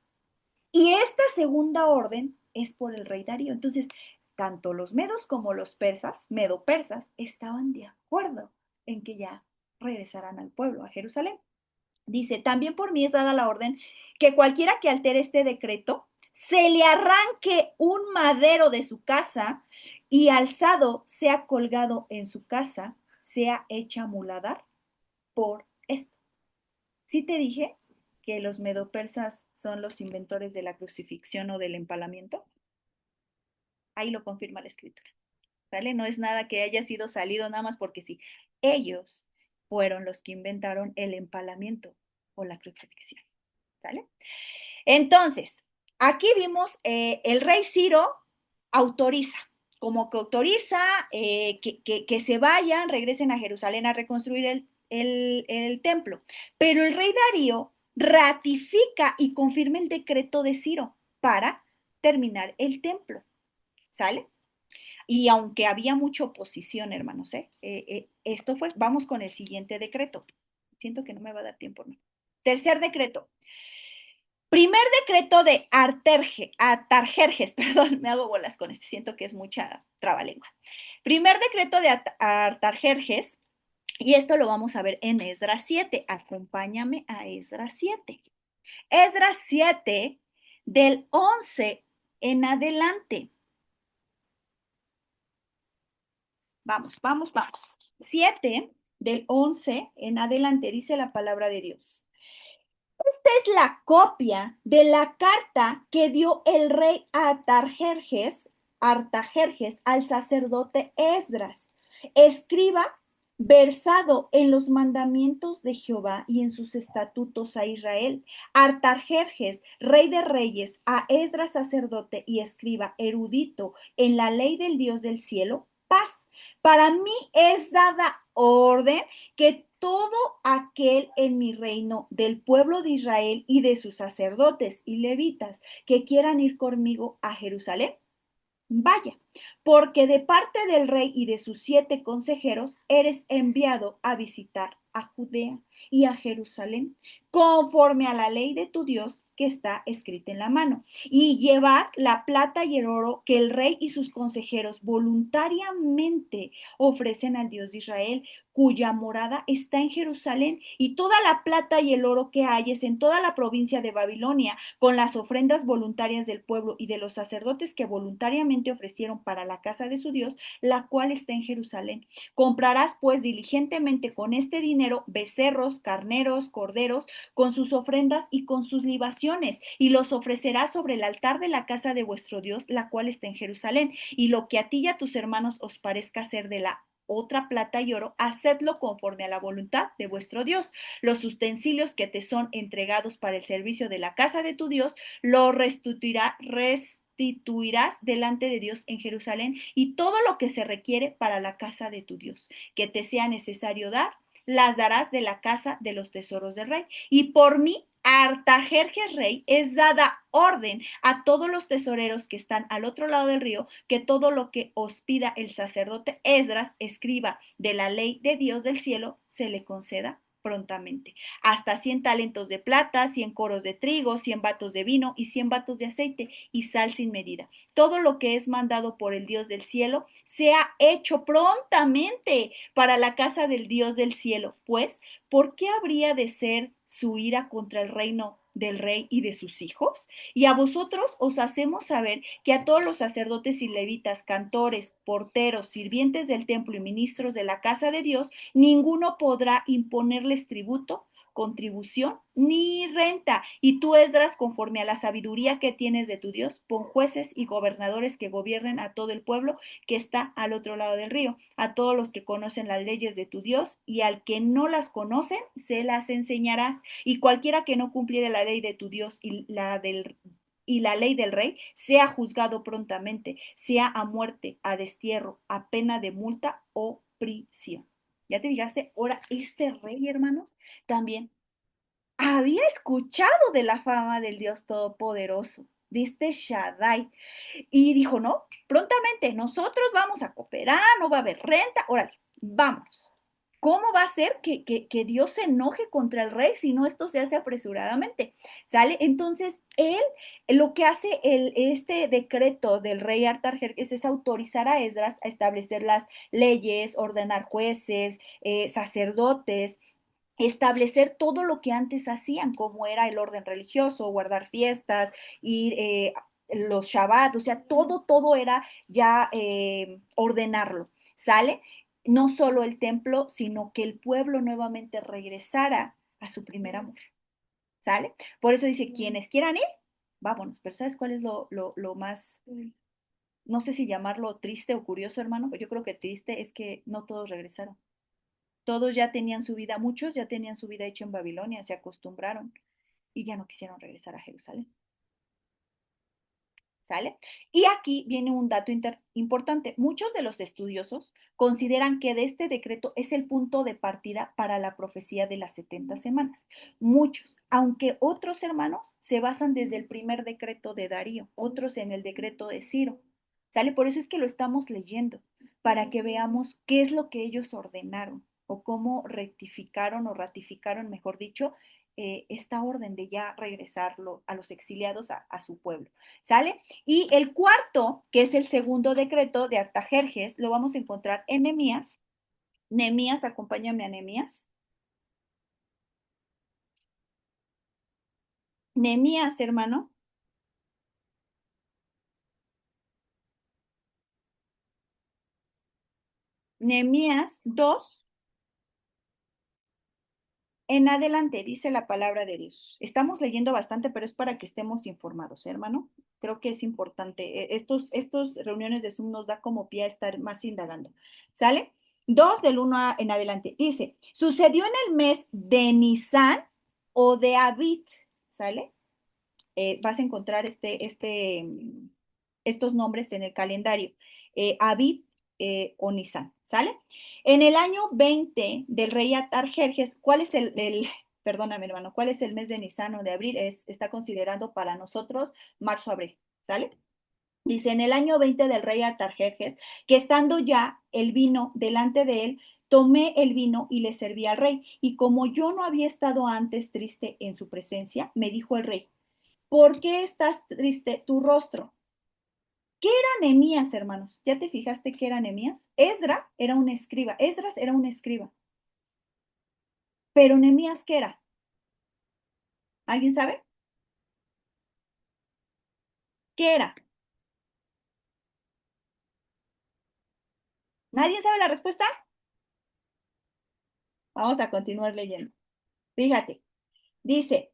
Y esta segunda orden es por el rey Darío. Entonces, tanto los medos como los persas, medo-persas, estaban de acuerdo en que ya regresarán al pueblo, a Jerusalén. Dice, también por mí es dada la orden que cualquiera que altere este decreto, se le arranque un madero de su casa y alzado sea colgado en su casa, sea hecha muladar por esto. ¿Sí te dije que los medopersas son los inventores de la crucifixión o del empalamiento? Ahí lo confirma la escritura. ¿Vale? No es nada que haya sido salido nada más porque sí. Ellos fueron los que inventaron el empalamiento o la crucifixión. ¿Vale? Entonces, aquí vimos el rey Ciro autoriza, como que autoriza que se vayan, regresen a Jerusalén a reconstruir el templo. Pero el rey Darío ratifica y confirma el decreto de Ciro para terminar el templo. ¿Sale? Y aunque había mucha oposición, hermanos, esto fue, vamos con el siguiente decreto. Siento que no me va a dar tiempo, ¿no? Tercer decreto. Primer decreto de Artajerjes, perdón, me hago bolas con este, siento que es mucha trabalengua. Primer decreto de Artajerjes, y esto lo vamos a ver en Esdras 7. Acompáñame a Esdras 7. Esdras 7, del 11 en adelante. Vamos. 7 del 11 en adelante, dice la palabra de Dios. Esta es la copia de la carta que dio el rey Artajerjes al sacerdote Esdras, escriba versado en los mandamientos de Jehová y en sus estatutos a Israel. Artajerjes, rey de reyes, a Esdras sacerdote y escriba erudito en la ley del Dios del cielo, paz. Para mí es dada orden que todo aquel en mi reino del pueblo de Israel y de sus sacerdotes y levitas que quieran ir conmigo a Jerusalén, vaya, porque de parte del rey y de sus 7 consejeros eres enviado a visitar a Judea y a Jerusalén, conforme a la ley de tu Dios que está escrita en la mano, y llevar la plata y el oro que el rey y sus consejeros voluntariamente ofrecen al Dios de Israel, cuya morada está en Jerusalén, y toda la plata y el oro que hayes en toda la provincia de Babilonia, con las ofrendas voluntarias del pueblo y de los sacerdotes que voluntariamente ofrecieron para la casa de su Dios, la cual está en Jerusalén. Comprarás pues diligentemente con este dinero becerros, carneros, corderos, con sus ofrendas y con sus libaciones, y los ofrecerás sobre el altar de la casa de vuestro Dios, la cual está en Jerusalén. Y lo que a ti y a tus hermanos os parezca ser de la otra plata y oro, hacedlo conforme a la voluntad de vuestro Dios. Los utensilios que te son entregados para el servicio de la casa de tu Dios, lo restituirás delante de Dios en Jerusalén, y todo lo que se requiere para la casa de tu Dios, que te sea necesario dar, las darás de la casa de los tesoros del rey. Y por mí, Artajerjes rey, es dada orden a todos los tesoreros que están al otro lado del río, que todo lo que os pida el sacerdote Esdras, escriba de la ley de Dios del cielo, se le conceda prontamente. Hasta 100 talentos de plata, 100 coros de trigo, 100 batos de vino y 100 batos de aceite y sal sin medida. Todo lo que es mandado por el Dios del cielo sea hecho prontamente para la casa del Dios del cielo. Pues, ¿por qué habría de ser su ira contra el reino del rey y de sus hijos? Y a vosotros os hacemos saber que a todos los sacerdotes y levitas, cantores, porteros, sirvientes del templo y ministros de la casa de Dios, ninguno podrá imponerles tributo, contribución ni renta. Y tú, Esdras, conforme a la sabiduría que tienes de tu Dios, pon jueces y gobernadores que gobiernen a todo el pueblo que está al otro lado del río, a todos los que conocen las leyes de tu Dios, y al que no las conocen, se las enseñarás. Y cualquiera que no cumpliere la ley de tu Dios y la ley del rey, sea juzgado prontamente, sea a muerte, a destierro, a pena de multa o prisión. ¿Ya te fijaste? Ahora, este rey, hermano, también había escuchado de la fama del Dios Todopoderoso, de este Shaddai, y dijo, no, prontamente nosotros vamos a cooperar, no va a haber renta, órale, vamos. ¿Cómo va a ser que Dios se enoje contra el rey si no esto se hace apresuradamente? ¿Sale? Entonces, él, lo que hace este decreto del rey Artajerjes es autorizar a Esdras a establecer las leyes, ordenar jueces, sacerdotes, establecer todo lo que antes hacían, como era el orden religioso, guardar fiestas, ir los Shabbat, o sea, todo era ya ordenarlo, ¿sale? No solo el templo, sino que el pueblo nuevamente regresara a su primer amor, ¿sale? Por eso dice, quienes quieran ir, vámonos, pero ¿sabes cuál es lo más, no sé si llamarlo triste o curioso, hermano? Yo creo que triste es que no todos regresaron. Todos ya tenían su vida, muchos ya tenían su vida hecha en Babilonia, se acostumbraron y ya no quisieron regresar a Jerusalén. ¿Sale? Y aquí viene un dato importante. Muchos de los estudiosos consideran que de este decreto es el punto de partida para la profecía de las 70 semanas. Muchos, aunque otros hermanos se basan desde el primer decreto de Darío, otros en el decreto de Ciro. ¿Sale? Por eso es que lo estamos leyendo, para que veamos qué es lo que ellos ordenaron o cómo rectificaron o ratificaron, mejor dicho, esta orden de ya regresarlo a los exiliados a su pueblo. ¿Sale? Y el cuarto, que es el segundo decreto de Artajerjes, lo vamos a encontrar en Nehemías. Nehemías, acompáñame a Nehemías. Nehemías, hermano. Nehemías 2 en adelante, dice la palabra de Dios. Estamos leyendo bastante, pero es para que estemos informados, ¿eh, hermano? Creo que es importante. Estos reuniones de Zoom nos da como pie a estar más indagando. ¿Sale? 2 del 1 en adelante. Dice, sucedió en el mes de Nisan o de Abit, ¿sale? Vas a encontrar estos nombres en el calendario. Abid o Nisan, ¿sale? En el año 20 del rey Atarjerjes, ¿cuál es perdóname hermano, cuál es el mes de Nisan o de abril? Está considerando para nosotros marzo-abril, ¿sale? Dice, en el año 20 del rey Atarjerjes, que estando ya el vino delante de él, tomé el vino y le serví al rey. Y como yo no había estado antes triste en su presencia, me dijo el rey, ¿por qué estás triste tu rostro? ¿Qué era Nehemías, hermanos? ¿Ya te fijaste qué era Nehemías? Esdra era un escriba, Esdras era un escriba. Pero Nehemías, ¿qué era? ¿Alguien sabe? ¿Qué era? ¿Nadie sabe la respuesta? Vamos a continuar leyendo. Fíjate, dice,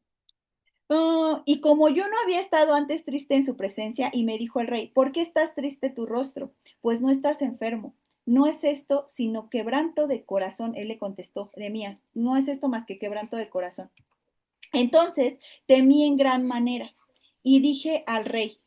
y como yo no había estado antes triste en su presencia, y me dijo el rey, ¿por qué estás triste tu rostro? Pues no estás enfermo. No es esto sino quebranto de corazón. Él le contestó, Nehemías, no es esto más que quebranto de corazón. Entonces temí en gran manera y dije al rey,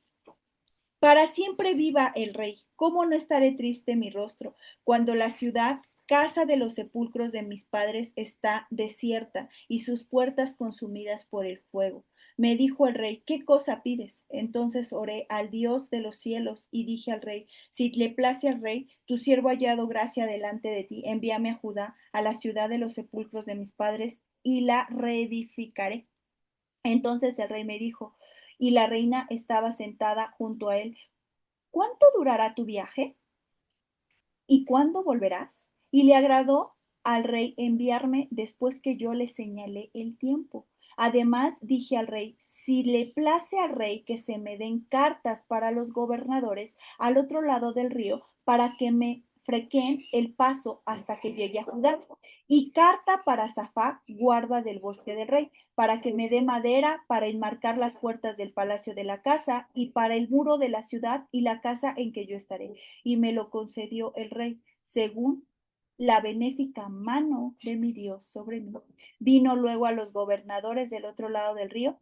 para siempre viva el rey, ¿cómo no estaré triste mi rostro cuando la ciudad, casa de los sepulcros de mis padres, está desierta y sus puertas consumidas por el fuego? Me dijo el rey, ¿qué cosa pides? Entonces oré al Dios de los cielos y dije al rey, si le place al rey, tu siervo ha hallado gracia delante de ti, envíame a Judá, a la ciudad de los sepulcros de mis padres, y la reedificaré. Entonces el rey me dijo, y la reina estaba sentada junto a él, ¿cuánto durará tu viaje? ¿Y cuándo volverás? Y le agradó al rey enviarme después que yo le señalé el tiempo. Además dije al rey, si le place al rey que se me den cartas para los gobernadores al otro lado del río, para que me frequen el paso hasta que llegue a Judá. Y carta para Safá, guarda del bosque del rey, para que me dé madera para enmarcar las puertas del palacio de la casa y para el muro de la ciudad y la casa en que yo estaré. Y me lo concedió el rey, según la benéfica mano de mi Dios sobre mí. Vino luego a los gobernadores del otro lado del río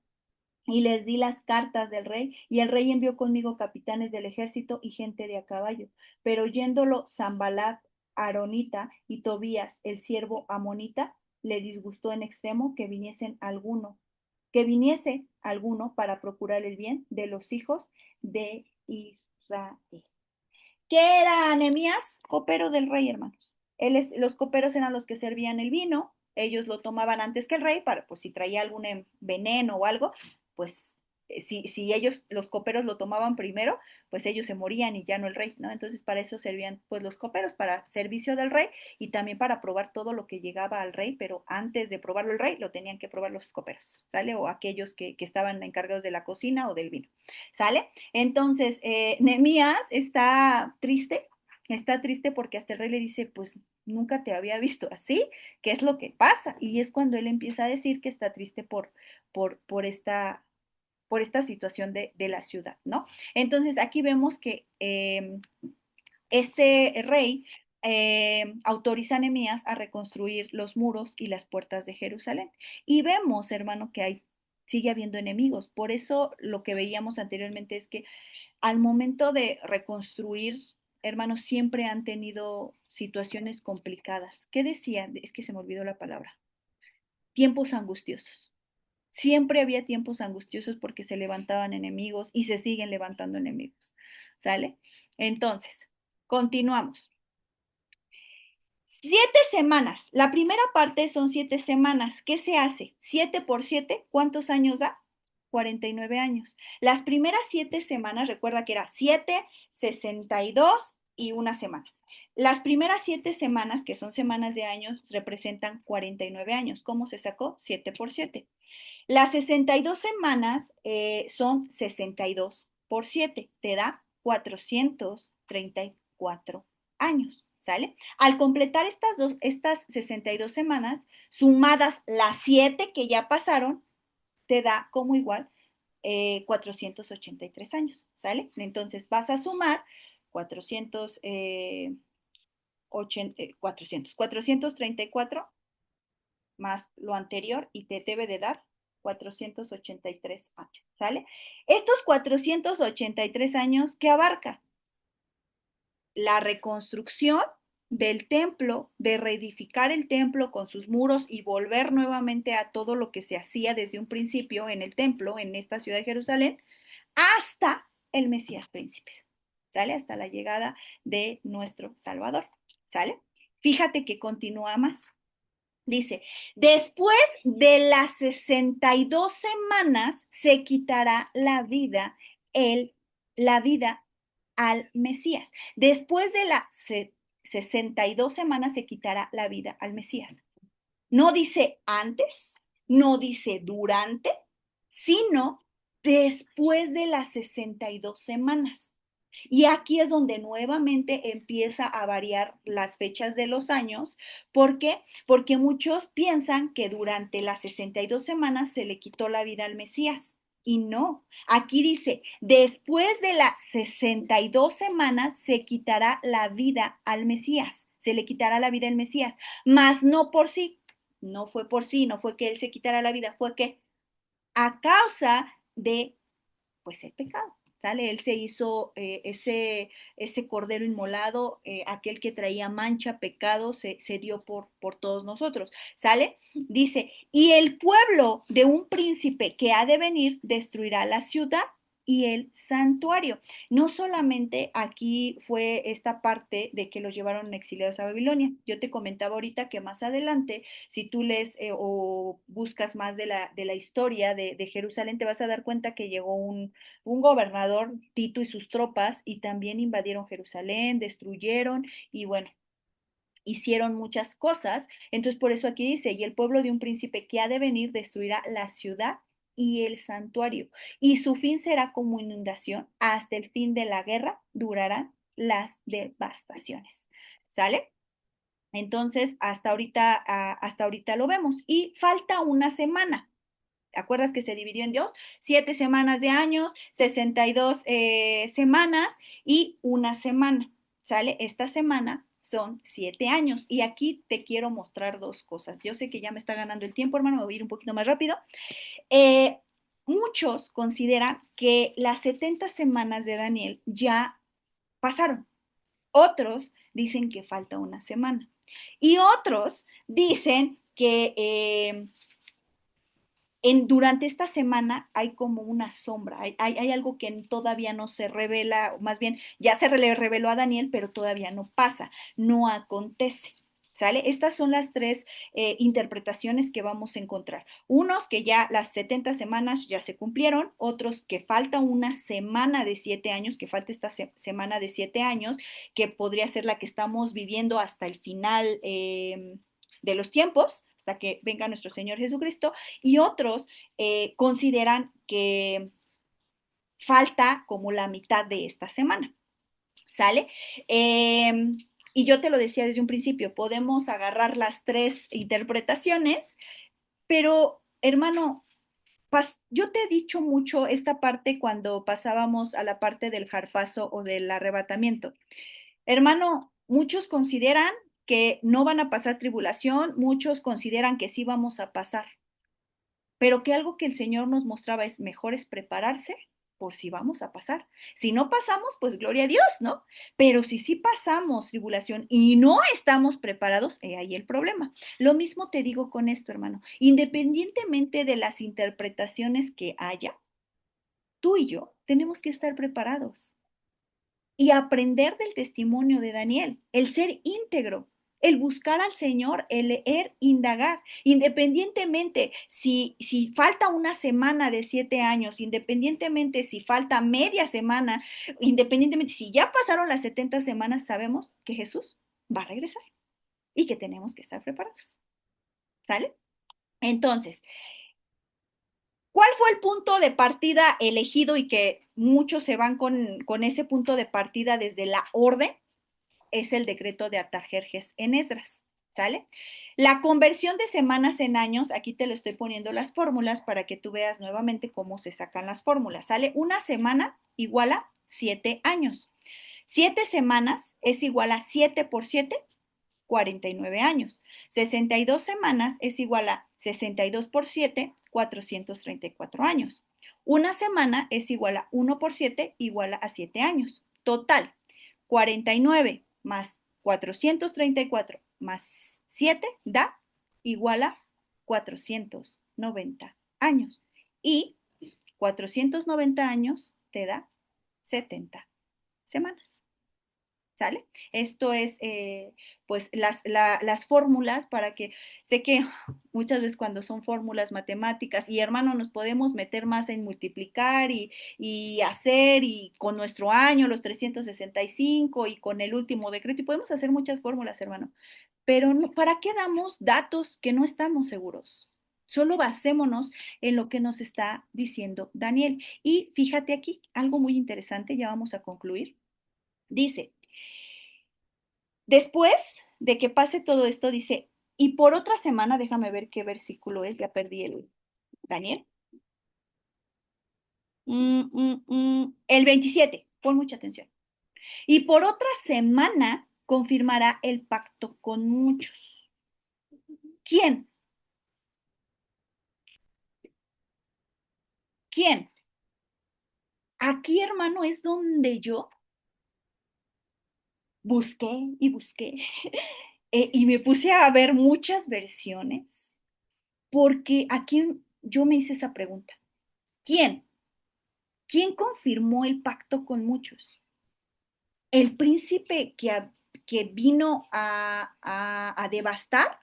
y les di las cartas del rey, y el rey envió conmigo capitanes del ejército y gente de a caballo. Pero oyéndolo Zambalat, Aronita y Tobías, el siervo amonita, le disgustó en extremo que viniese alguno para procurar el bien de los hijos de Israel. ¿Qué era Nehemías? Copero del rey, hermanos. Los coperos eran los que servían el vino, ellos lo tomaban antes que el rey, para, pues si traía algún veneno o algo, pues si ellos, los coperos lo tomaban primero, pues ellos se morían y ya no el rey, ¿no? Entonces para eso servían pues los coperos, para servicio del rey y también para probar todo lo que llegaba al rey, pero antes de probarlo el rey, lo tenían que probar los coperos, ¿sale? O aquellos que estaban encargados de la cocina o del vino, ¿sale? Entonces, Nehemías está triste porque hasta el rey le dice, pues nunca te había visto así, ¿qué es lo que pasa? Y es cuando él empieza a decir que está triste por, por esta, por esta situación de la ciudad, ¿no? Entonces aquí vemos que este rey autoriza a Nehemías a reconstruir los muros y las puertas de Jerusalén. Y vemos, hermano, que sigue habiendo enemigos. Por eso lo que veíamos anteriormente es que al momento de reconstruir, hermanos, siempre han tenido situaciones complicadas. ¿Qué decía? Es que se me olvidó la palabra. Tiempos angustiosos. Siempre había tiempos angustiosos porque se levantaban enemigos y se siguen levantando enemigos. ¿Sale? Entonces, continuamos. 7 semanas. La primera parte son 7 semanas. ¿Qué se hace? 7 por 7, ¿cuántos años da? 49 años. Las primeras 7 semanas, recuerda que era 7, 62 y una semana. Las primeras 7 semanas, que son semanas de años, representan 49 años. ¿Cómo se sacó? 7 por 7. Las 62 semanas son 62 por 7, te da 434 años, ¿sale? Al completar estas 62 semanas, sumadas las 7 que ya pasaron, te da como igual 483 años, ¿sale? Entonces vas a sumar 434 más lo anterior y te debe de dar 483 años, ¿sale? Estos 483 años, ¿qué abarca? La reconstrucción del templo, de reedificar el templo con sus muros y volver nuevamente a todo lo que se hacía desde un principio en el templo, en esta ciudad de Jerusalén, hasta el Mesías príncipe, ¿sale? Hasta la llegada de nuestro Salvador, ¿sale? Fíjate que continúa más. Dice, después de las 62 semanas se quitará la vida al Mesías. Después de las 62 semanas se quitará la vida al Mesías. No dice antes, no dice durante, sino después de las 62 semanas. Y aquí es donde nuevamente empieza a variar las fechas de los años. ¿Por qué? Porque muchos piensan que durante las 62 semanas se le quitó la vida al Mesías. Y no, aquí dice, después de las 62 semanas se quitará la vida al Mesías, se le quitará la vida al Mesías, mas no por sí, no fue por sí, no fue que él se quitara la vida, fue que a causa de pues el pecado. ¿Sale? Él se hizo ese cordero inmolado, aquel que traía mancha, pecado, se dio por todos nosotros. ¿Sale? Dice, y el pueblo de un príncipe que ha de venir destruirá la ciudad y el santuario. No solamente aquí fue esta parte de que los llevaron exiliados a Babilonia. Yo te comentaba ahorita que más adelante, si tú lees o buscas más de la historia de Jerusalén, te vas a dar cuenta que llegó un gobernador, Tito y sus tropas, y también invadieron Jerusalén, destruyeron y bueno, hicieron muchas cosas. Entonces, por eso aquí dice, y el pueblo de un príncipe que ha de venir destruirá la ciudad y el santuario, y su fin será como inundación, hasta el fin de la guerra durarán las devastaciones. ¿Sale? Entonces, hasta ahorita lo vemos. Y falta una semana. ¿Te acuerdas que se dividió en Dios? 7 semanas de años, 62 semanas y una semana. ¿Sale? Esta semana son 7 años. Y aquí te quiero mostrar dos cosas. Yo sé que ya me está ganando el tiempo, hermano, me voy a ir un poquito más rápido. Eh, Muchos consideran que las 70 semanas de Daniel ya pasaron. Otros dicen que falta una semana. Y otros dicen que durante esta semana hay como una sombra, hay algo que todavía no se revela, o más bien ya se reveló a Daniel, pero todavía no pasa, no acontece. ¿Sale? Estas son las tres interpretaciones que vamos a encontrar. Unos que ya las 70 semanas ya se cumplieron, otros que falta una semana de 7 años, que falta esta semana de 7 años, que podría ser la que estamos viviendo hasta el final de los tiempos, hasta que venga nuestro Señor Jesucristo, y otros consideran que falta como la mitad de esta semana. ¿Sale? Y yo te lo decía desde un principio, podemos agarrar las tres interpretaciones, pero hermano, yo te he dicho mucho esta parte cuando pasábamos a la parte del jarfazo o del arrebatamiento. Hermano, muchos consideran que no van a pasar tribulación, muchos consideran que sí vamos a pasar, pero que algo que el Señor nos mostraba es mejor es prepararse por si vamos a pasar. Si no pasamos, pues gloria a Dios, ¿no? Pero si sí pasamos tribulación y no estamos preparados, ahí el problema. Lo mismo te digo con esto, hermano. Independientemente de las interpretaciones que haya, tú y yo tenemos que estar preparados y aprender del testimonio de Daniel, el ser íntegro, el buscar al Señor, el leer, indagar, independientemente si falta una semana de 7 años, independientemente si falta media semana, independientemente si ya pasaron las 70 semanas, sabemos que Jesús va a regresar y que tenemos que estar preparados. ¿Sale? Entonces, ¿cuál fue el punto de partida elegido y que muchos se van con ese punto de partida desde la orden? Es el decreto de Artajerjes en Esdras, ¿sale? La conversión de semanas en años, aquí te lo estoy poniendo las fórmulas para que tú veas nuevamente cómo se sacan las fórmulas, ¿sale? Una semana igual a 7 años. 7 semanas es igual a 7 por 7, 49 años. 62 semanas es igual a 62 por 7, 434 años. Una semana es igual a 1 por 7, igual a 7 años. Total, 49 más 434 más 7 da igual a 490 años. Y 490 años te da 70 semanas. ¿Sale? Esto es, pues, las fórmulas para que, sé que muchas veces cuando son fórmulas matemáticas, y hermano, nos podemos meter más en multiplicar y hacer, y con nuestro año, los 365, y con el último decreto, y podemos hacer muchas fórmulas, hermano, pero no, ¿para qué damos datos que no estamos seguros? Solo basémonos en lo que nos está diciendo Daniel. Y fíjate aquí, algo muy interesante, ya vamos a concluir. Dice, después de que pase todo esto, dice, y por otra semana, déjame ver qué versículo es, ya perdí el Daniel. El 27, pon mucha atención. Y por otra semana confirmará el pacto con muchos. ¿Quién? ¿Quién? Aquí, hermano, es donde yo busqué y busqué y me puse a ver muchas versiones porque aquí yo me hice esa pregunta. ¿Quién? ¿Quién confirmó el pacto con muchos? ¿El príncipe que vino a devastar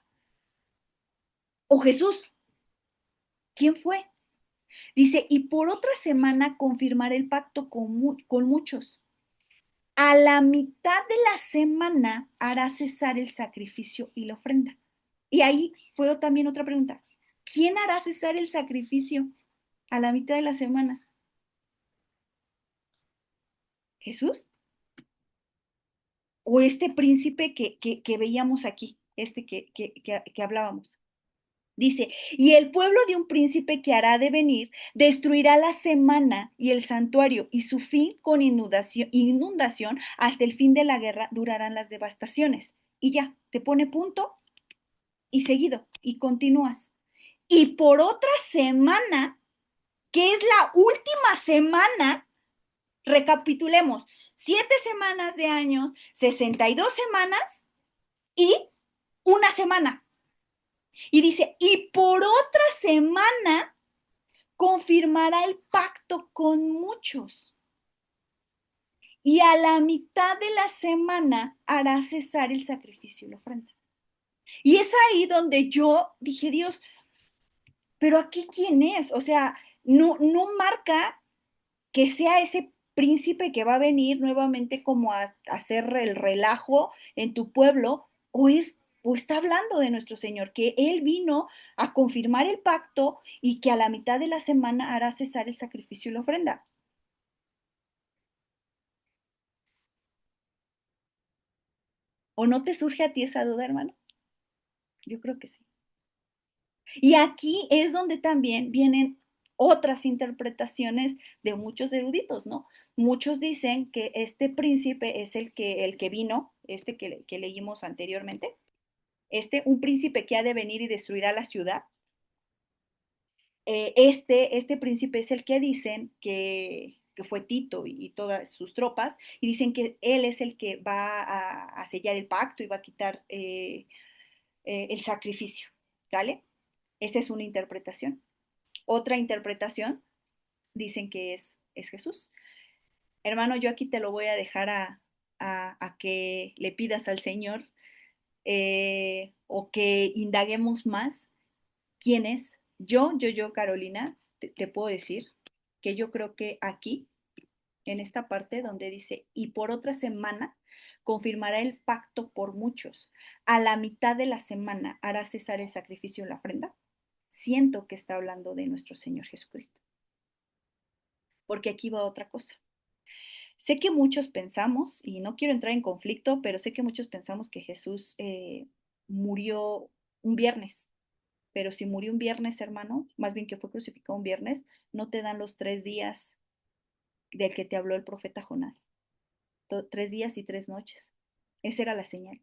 o Jesús? ¿Quién fue? Dice, y por otra semana confirmará el pacto con muchos. A la mitad de la semana hará cesar el sacrificio y la ofrenda. Y ahí fue también otra pregunta. ¿Quién hará cesar el sacrificio a la mitad de la semana? ¿Jesús? ¿O este príncipe que veíamos aquí, este que hablábamos? Dice, y el pueblo de un príncipe que hará de venir destruirá la semana y el santuario, y su fin con inundación hasta el fin de la guerra durarán las devastaciones. Y ya, te pone punto y seguido, y continúas. Y por otra semana, que es la última semana, recapitulemos, 7 semanas de años, 62 semanas y una semana. Y dice, y por otra semana confirmará el pacto con muchos. Y a la mitad de la semana hará cesar el sacrificio y la ofrenda. Y es ahí donde yo dije, Dios, pero aquí quién es, o sea, no marca que sea ese príncipe que va a venir nuevamente como a hacer el relajo en tu pueblo, o está hablando de nuestro Señor, que Él vino a confirmar el pacto y que a la mitad de la semana hará cesar el sacrificio y la ofrenda. ¿O no te surge a ti esa duda, hermano? Yo creo que sí. Y aquí es donde también vienen otras interpretaciones de muchos eruditos, ¿no? Muchos dicen que este príncipe es el que vino, que leímos anteriormente, un príncipe que ha de venir y destruirá la ciudad. Este príncipe es el que dicen que fue Tito y todas sus tropas, y dicen que él es el que va a sellar el pacto y va a quitar el sacrificio, ¿sale? Esa es una interpretación. Otra interpretación dicen que es Jesús. Hermano, yo aquí te lo voy a dejar a que le pidas al Señor o que indaguemos más quién es. Carolina, te puedo decir que yo creo que aquí, en esta parte donde dice, y por otra semana confirmará el pacto por muchos. A la mitad de la semana hará cesar el sacrificio en la ofrenda. Siento que está hablando de nuestro Señor Jesucristo. Porque aquí va otra cosa. Sé que muchos pensamos, y no quiero entrar en conflicto, pero sé que muchos pensamos que Jesús murió un viernes. Pero si murió un viernes, hermano, más bien que fue crucificado un viernes, no te dan los 3 días del que te habló el profeta Jonás. 3 días y 3 noches. Esa era la señal.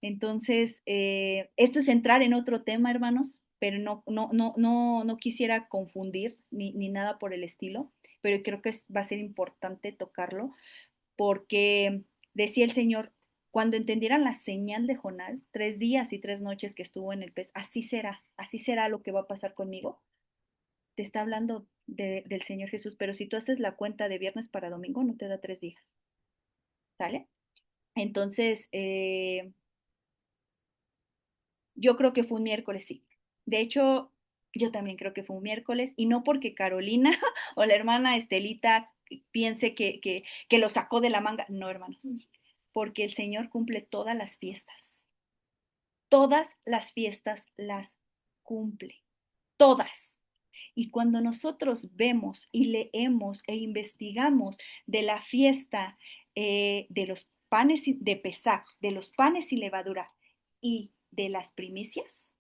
Entonces, esto es entrar en otro tema, hermanos, pero no quisiera confundir ni nada por el estilo, pero creo que va a ser importante tocarlo porque decía el Señor, cuando entendieran la señal de Jonás, 3 días y 3 noches que estuvo en el pez, así será lo que va a pasar conmigo. Te está hablando del Señor Jesús, pero si tú haces la cuenta de viernes para domingo, no te da 3 días, ¿sale? Entonces, yo creo que fue un miércoles, sí. De hecho, yo también creo que fue un miércoles, y no porque Carolina o la hermana Estelita piense que lo sacó de la manga, no, hermanos, porque el Señor cumple todas las fiestas las cumple, todas. Y cuando nosotros vemos y leemos e investigamos de la fiesta de los panes de Pesach, de los panes y levadura y de las primicias,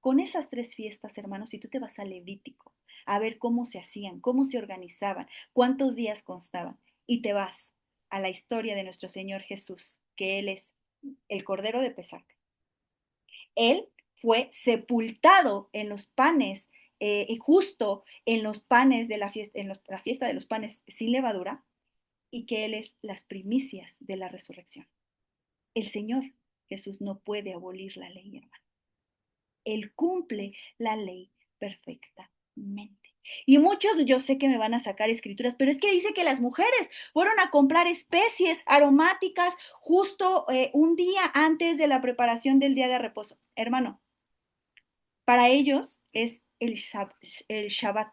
con esas 3 fiestas, hermanos, si tú te vas a Levítico a ver cómo se hacían, cómo se organizaban, cuántos días constaban, y te vas a la historia de nuestro Señor Jesús, que Él es el Cordero de Pesach. Él fue sepultado en los panes, justo en los panes de la fiesta, la fiesta de los panes sin levadura, y que Él es las primicias de la resurrección. El Señor Jesús no puede abolir la ley, hermano. Él cumple la ley perfectamente. Y muchos, yo sé que me van a sacar escrituras, pero es que dice que las mujeres fueron a comprar especies aromáticas justo un día antes de la preparación del día de reposo. Hermano, para ellos es el Shabbat,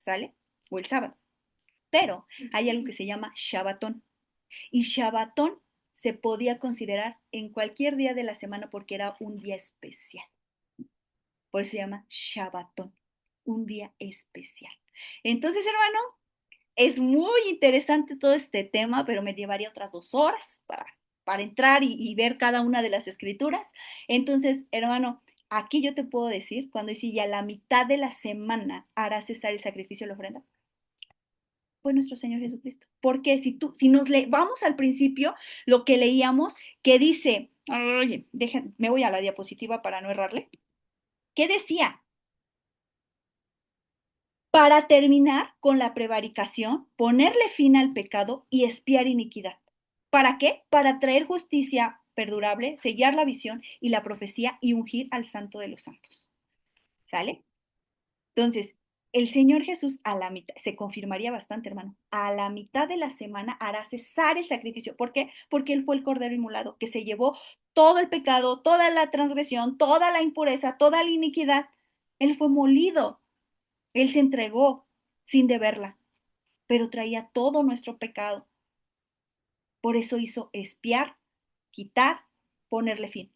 ¿sale? O el sábado. Pero hay algo que se llama Shabbatón. Y Shabbatón se podía considerar en cualquier día de la semana porque era un día especial. Por eso se llama Shabbatón, un día especial. Entonces, hermano, es muy interesante todo este tema, pero me llevaría otras 2 horas para entrar y ver cada una de las escrituras. Entonces, hermano, aquí yo te puedo decir, cuando dice ya la mitad de la semana hará cesar el sacrificio de la ofrenda, fue nuestro Señor Jesucristo. Porque si nos vamos al principio, lo que leíamos, que dice, oye, me voy a la diapositiva para no errarle, ¿qué decía? Para terminar con la prevaricación, ponerle fin al pecado y expiar iniquidad. ¿Para qué? Para traer justicia perdurable, sellar la visión y la profecía y ungir al santo de los santos. ¿Sale? Entonces, el Señor Jesús a la mitad, se confirmaría bastante, hermano, a la mitad de la semana hará cesar el sacrificio. ¿Por qué? Porque Él fue el Cordero inmolado, que se llevó todo el pecado, toda la transgresión, toda la impureza, toda la iniquidad. Él fue molido, Él se entregó sin deberla, pero traía todo nuestro pecado. Por eso hizo expiar, quitar, ponerle fin.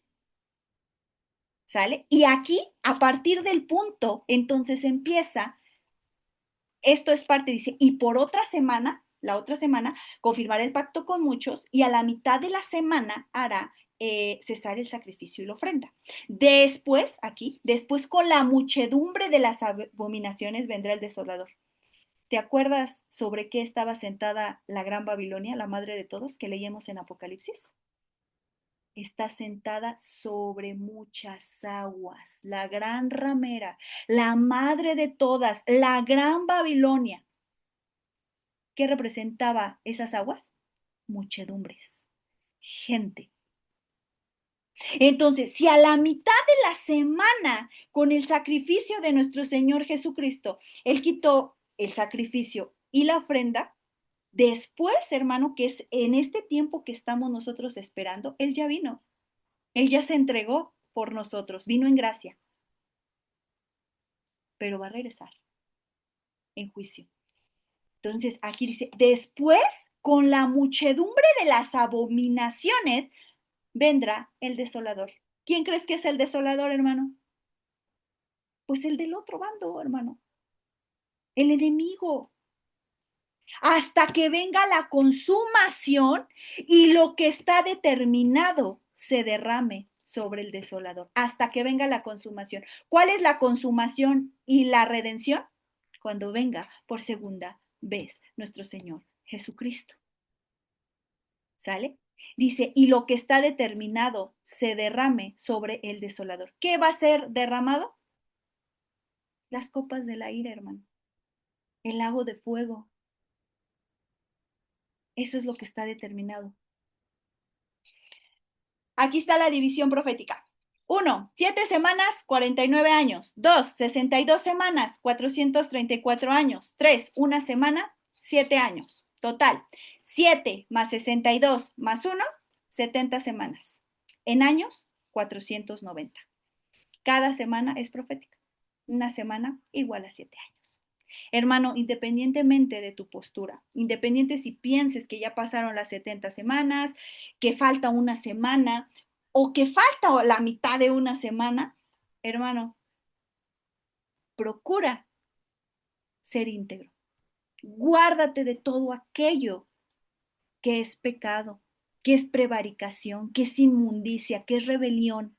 ¿Sale? Y aquí, a partir del punto, entonces empieza, esto es parte, dice, y por otra semana, la otra semana, confirmará el pacto con muchos y a la mitad de la semana hará cesar el sacrificio y la ofrenda. Después, aquí, después con la muchedumbre de las abominaciones vendrá el desolador. ¿Te acuerdas sobre qué estaba sentada la gran Babilonia, la madre de todos, que leíamos en Apocalipsis? Está sentada sobre muchas aguas, la gran ramera, la madre de todas, la gran Babilonia. ¿Qué representaba esas aguas? Muchedumbres, gente. Entonces, si a la mitad de la semana, con el sacrificio de nuestro Señor Jesucristo, Él quitó el sacrificio y la ofrenda, después, hermano, que es en este tiempo que estamos nosotros esperando, Él ya vino. Él ya se entregó por nosotros, vino en gracia, pero va a regresar en juicio. Entonces, aquí dice, después, con la muchedumbre de las abominaciones, vendrá el desolador. ¿Quién crees que es el desolador, hermano? Pues el del otro bando, hermano. El enemigo. Hasta que venga la consumación y lo que está determinado se derrame sobre el desolador. Hasta que venga la consumación. ¿Cuál es la consumación y la redención? Cuando venga por segunda vez nuestro Señor Jesucristo. ¿Sale? Dice, y lo que está determinado se derrame sobre el desolador. ¿Qué va a ser derramado? Las copas de la ira, hermano. El lago de fuego. Eso es lo que está determinado. Aquí está la división profética. 1, 7 semanas, 49 años. 2, 62 semanas, 434 años. 3, una semana, 7 años. Total, 7 más 62 más 1, 70 semanas. En años, 490. Cada semana es profética. Una semana igual a 7 años. Hermano, independientemente de tu postura, independiente si pienses que ya pasaron las 70 semanas, que falta una semana o que falta la mitad de una semana, hermano, procura ser íntegro. Guárdate de todo aquello que es pecado, que es prevaricación, que es inmundicia, que es rebelión.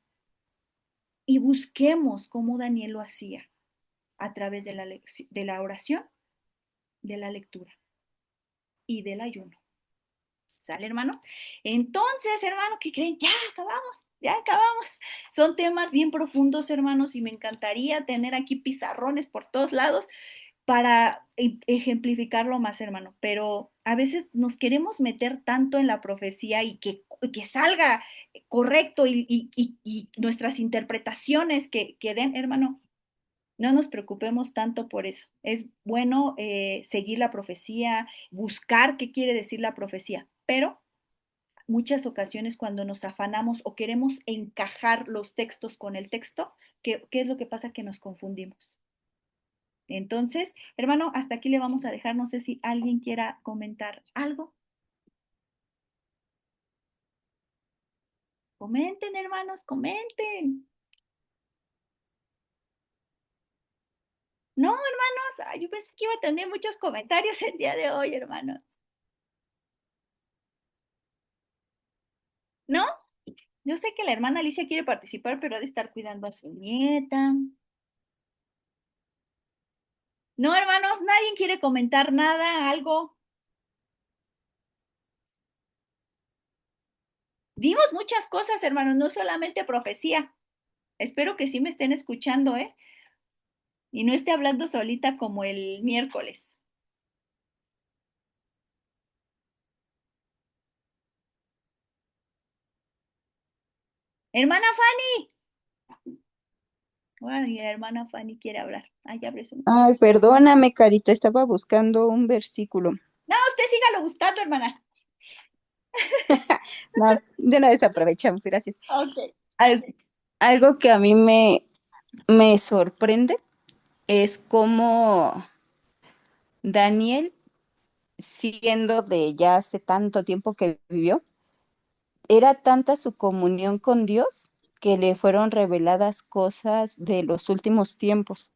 Y busquemos como Daniel lo hacía a través de la oración, de la lectura y del ayuno. ¿Sale, hermanos? Entonces, hermano, ¿qué creen? Ya acabamos, ya acabamos. Son temas bien profundos, hermanos, y me encantaría tener aquí pizarrones por todos lados para ejemplificarlo más, hermano. Pero a veces nos queremos meter tanto en la profecía y que salga correcto y nuestras interpretaciones que den, hermano. No nos preocupemos tanto por eso. Es bueno seguir la profecía, buscar qué quiere decir la profecía, pero muchas ocasiones cuando nos afanamos o queremos encajar los textos con el texto, ¿qué es lo que pasa? Que nos confundimos. Entonces, hermano, hasta aquí le vamos a dejar. No sé si alguien quiera comentar algo. Comenten, hermanos, comenten. No, hermanos, yo pensé que iba a tener muchos comentarios el día de hoy, hermanos. ¿No? Yo sé que la hermana Alicia quiere participar, pero ha de estar cuidando a su nieta. No, hermanos, nadie quiere comentar nada, algo. Dimos muchas cosas, hermanos, no solamente profecía. Espero que sí me estén escuchando, ¿eh? Y no esté hablando solita como el miércoles. Hermana Fanny, Bueno, y la hermana Fanny quiere hablar. Ay, abre su micrófono. Ay, perdóname, Carita, estaba buscando un versículo. No, usted sígalo buscando, hermana. No, de una vez aprovechamos, gracias. Ok. Al- Algo que a mí me sorprende es cómo Daniel, siendo de ya hace tanto tiempo que vivió, era tanta su comunión con Dios que le fueron reveladas cosas de los últimos tiempos,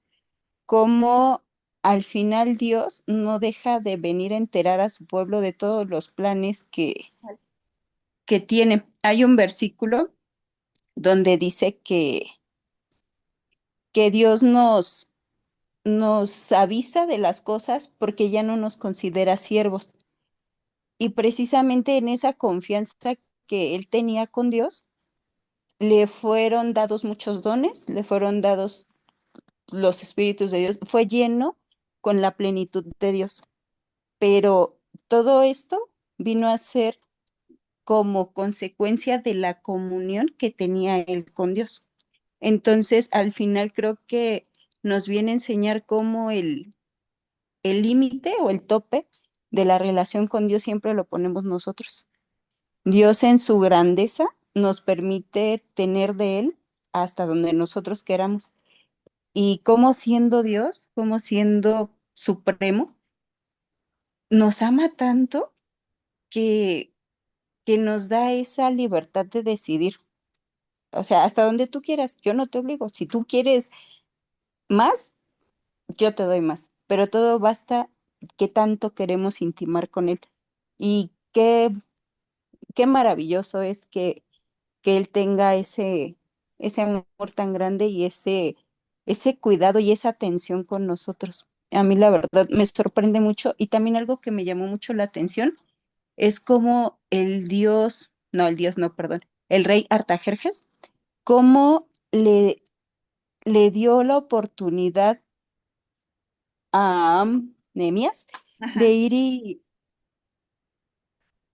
cómo al final Dios no deja de venir a enterar a su pueblo de todos los planes que tiene. Hay un versículo donde dice que Dios nos avisa de las cosas porque ya no nos considera siervos. Y precisamente en esa confianza que él tenía con Dios, le fueron dados muchos dones, le fueron dados los espíritus de Dios, fue lleno con la plenitud de Dios. Pero todo esto vino a ser como consecuencia de la comunión que tenía él con Dios. Entonces, al final creo que nos viene a enseñar cómo el límite o el tope de la relación con Dios siempre lo ponemos nosotros. Dios en su grandeza nos permite tener de Él hasta donde nosotros queramos. Y como siendo Dios, como siendo supremo, nos ama tanto que, que nos da esa libertad de decidir. O sea, hasta donde tú quieras, yo no te obligo. Si tú quieres más, yo te doy más, pero todo basta qué tanto queremos intimar con Él. Y qué maravilloso es que Él tenga ese amor tan grande y ese cuidado y esa atención con nosotros. A mí la verdad me sorprende mucho y también algo que me llamó mucho la atención es como el Dios no, perdón, el rey Artajerjes, cómo le dio la oportunidad a Nehemías de Ajá. ir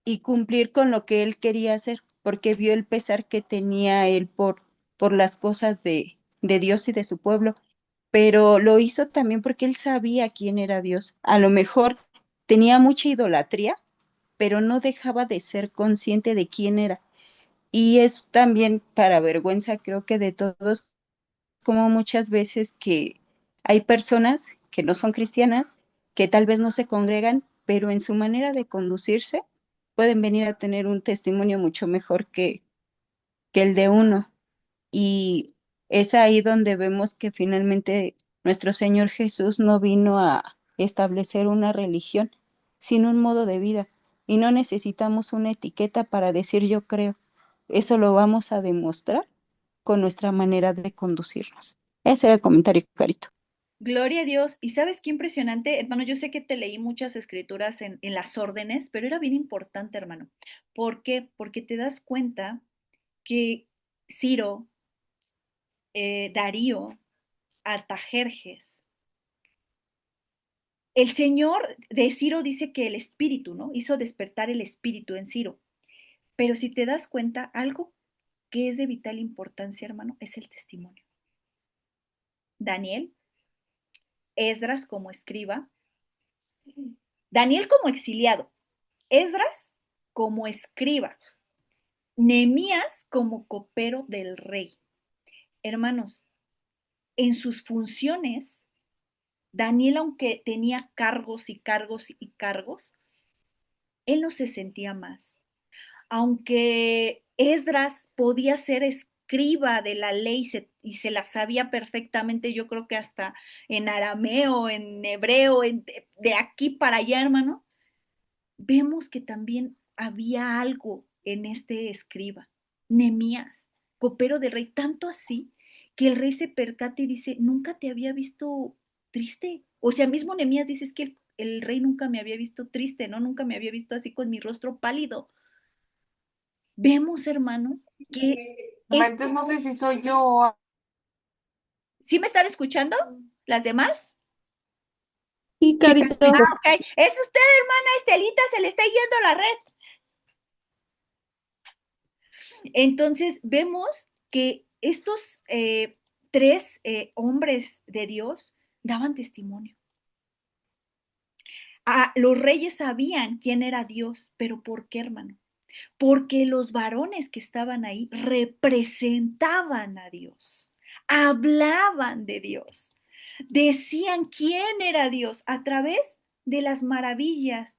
y cumplir con lo que él quería hacer, porque vio el pesar que tenía él por las cosas de Dios y de su pueblo, pero lo hizo también porque él sabía quién era Dios. A lo mejor tenía mucha idolatría, pero no dejaba de ser consciente de quién era. Y es también para vergüenza, creo que de todos, como muchas veces que hay personas que no son cristianas, que tal vez no se congregan, pero en su manera de conducirse pueden venir a tener un testimonio mucho mejor que el de uno. Y es ahí donde vemos que finalmente nuestro Señor Jesús no vino a establecer una religión, sino un modo de vida. Y no necesitamos una etiqueta para decir yo creo. Eso lo vamos a demostrar con nuestra manera de conducirnos. Ese era el comentario, Carito. Gloria a Dios. Y sabes qué impresionante, hermano, yo sé que te leí muchas escrituras en las órdenes, pero era bien importante, hermano. ¿Por qué? Porque te das cuenta que Ciro, Darío, Artajerjes, el Señor de Ciro dice que el espíritu, ¿no? Hizo despertar el espíritu en Ciro. Pero si te das cuenta, algo que es de vital importancia, hermano, es el testimonio. Daniel, Esdras como escriba, Daniel como exiliado, Esdras como escriba, Nehemías como copero del rey. Hermanos, en sus funciones, Daniel, aunque tenía cargos y cargos y cargos, él no se sentía más. Aunque Esdras podía ser escriba de la ley y se la sabía perfectamente, yo creo que hasta en arameo, en hebreo, de aquí para allá, hermano, vemos que también había algo en este escriba, Nemías, copero del rey, tanto así que el rey se percata y dice, nunca te había visto triste. O sea, mismo Nemías dice, es que el rey nunca me había visto triste, ¿no? Nunca me había visto así con mi rostro pálido. Vemos, hermanos, que Entonces esto, no sé si soy yo. ¿sí me están escuchando? ¿Las demás? Sí, Sí, Carito. Carito. Ok, es usted, hermana Estelita, se le está yendo la red. Entonces, vemos que estos 3 hombres de Dios daban testimonio. Los reyes sabían quién era Dios, pero ¿por qué, hermano? Porque los varones que estaban ahí representaban a Dios, hablaban de Dios, decían quién era Dios a través de las maravillas,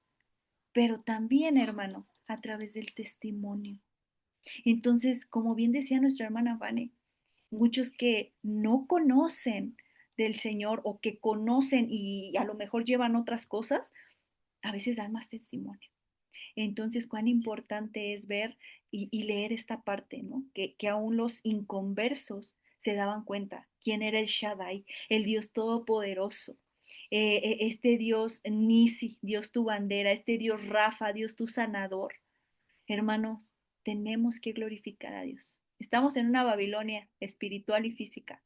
pero también, hermano, a través del testimonio. Entonces, como bien decía nuestra hermana Vane, muchos que no conocen del Señor o que conocen y a lo mejor llevan otras cosas, a veces dan más testimonio. Entonces, cuán importante es ver y leer esta parte, ¿no? Que aún los inconversos se daban cuenta quién era el Shaddai, el Dios todopoderoso, este Dios Nisi, Dios tu bandera, este Dios Rafa, Dios tu sanador. Hermanos, tenemos que glorificar a Dios. Estamos en una Babilonia espiritual y física.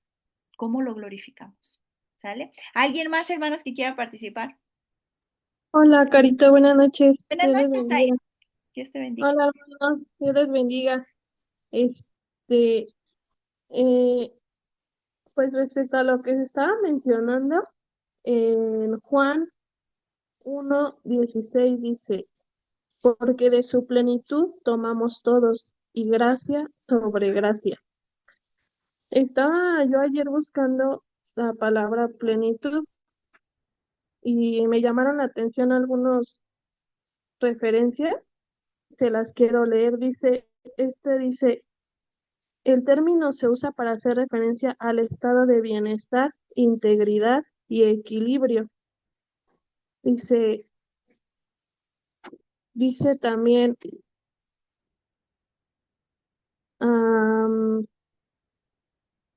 ¿Cómo lo glorificamos? ¿Sale? ¿Alguien más, hermanos, que quiera participar? Hola, Carito, buenas noches. Buenas Dios les noches, Zay. bendiga. Dios te bendiga. Hola, hermanos, Dios les bendiga. Este, eh, pues respecto a lo que se estaba mencionando, en Juan 1:16 dice, porque de su plenitud tomamos todos, y gracia sobre gracia. Estaba yo ayer buscando la palabra plenitud y me llamaron la atención algunas referencias, se las quiero leer. Dice, el término se usa para hacer referencia al estado de bienestar, integridad y equilibrio. Dice, dice también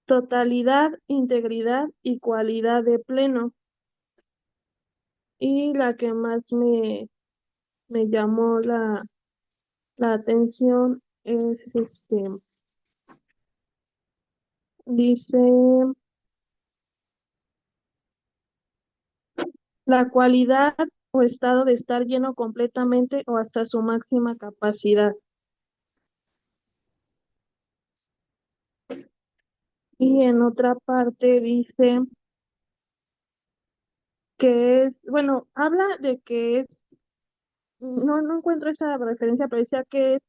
totalidad, integridad y cualidad de pleno. Y la que más me llamó la atención es dice, la cualidad o estado de estar lleno completamente o hasta su máxima capacidad. Y en otra parte dice que es, bueno, habla de que es, no encuentro esa referencia, pero decía que es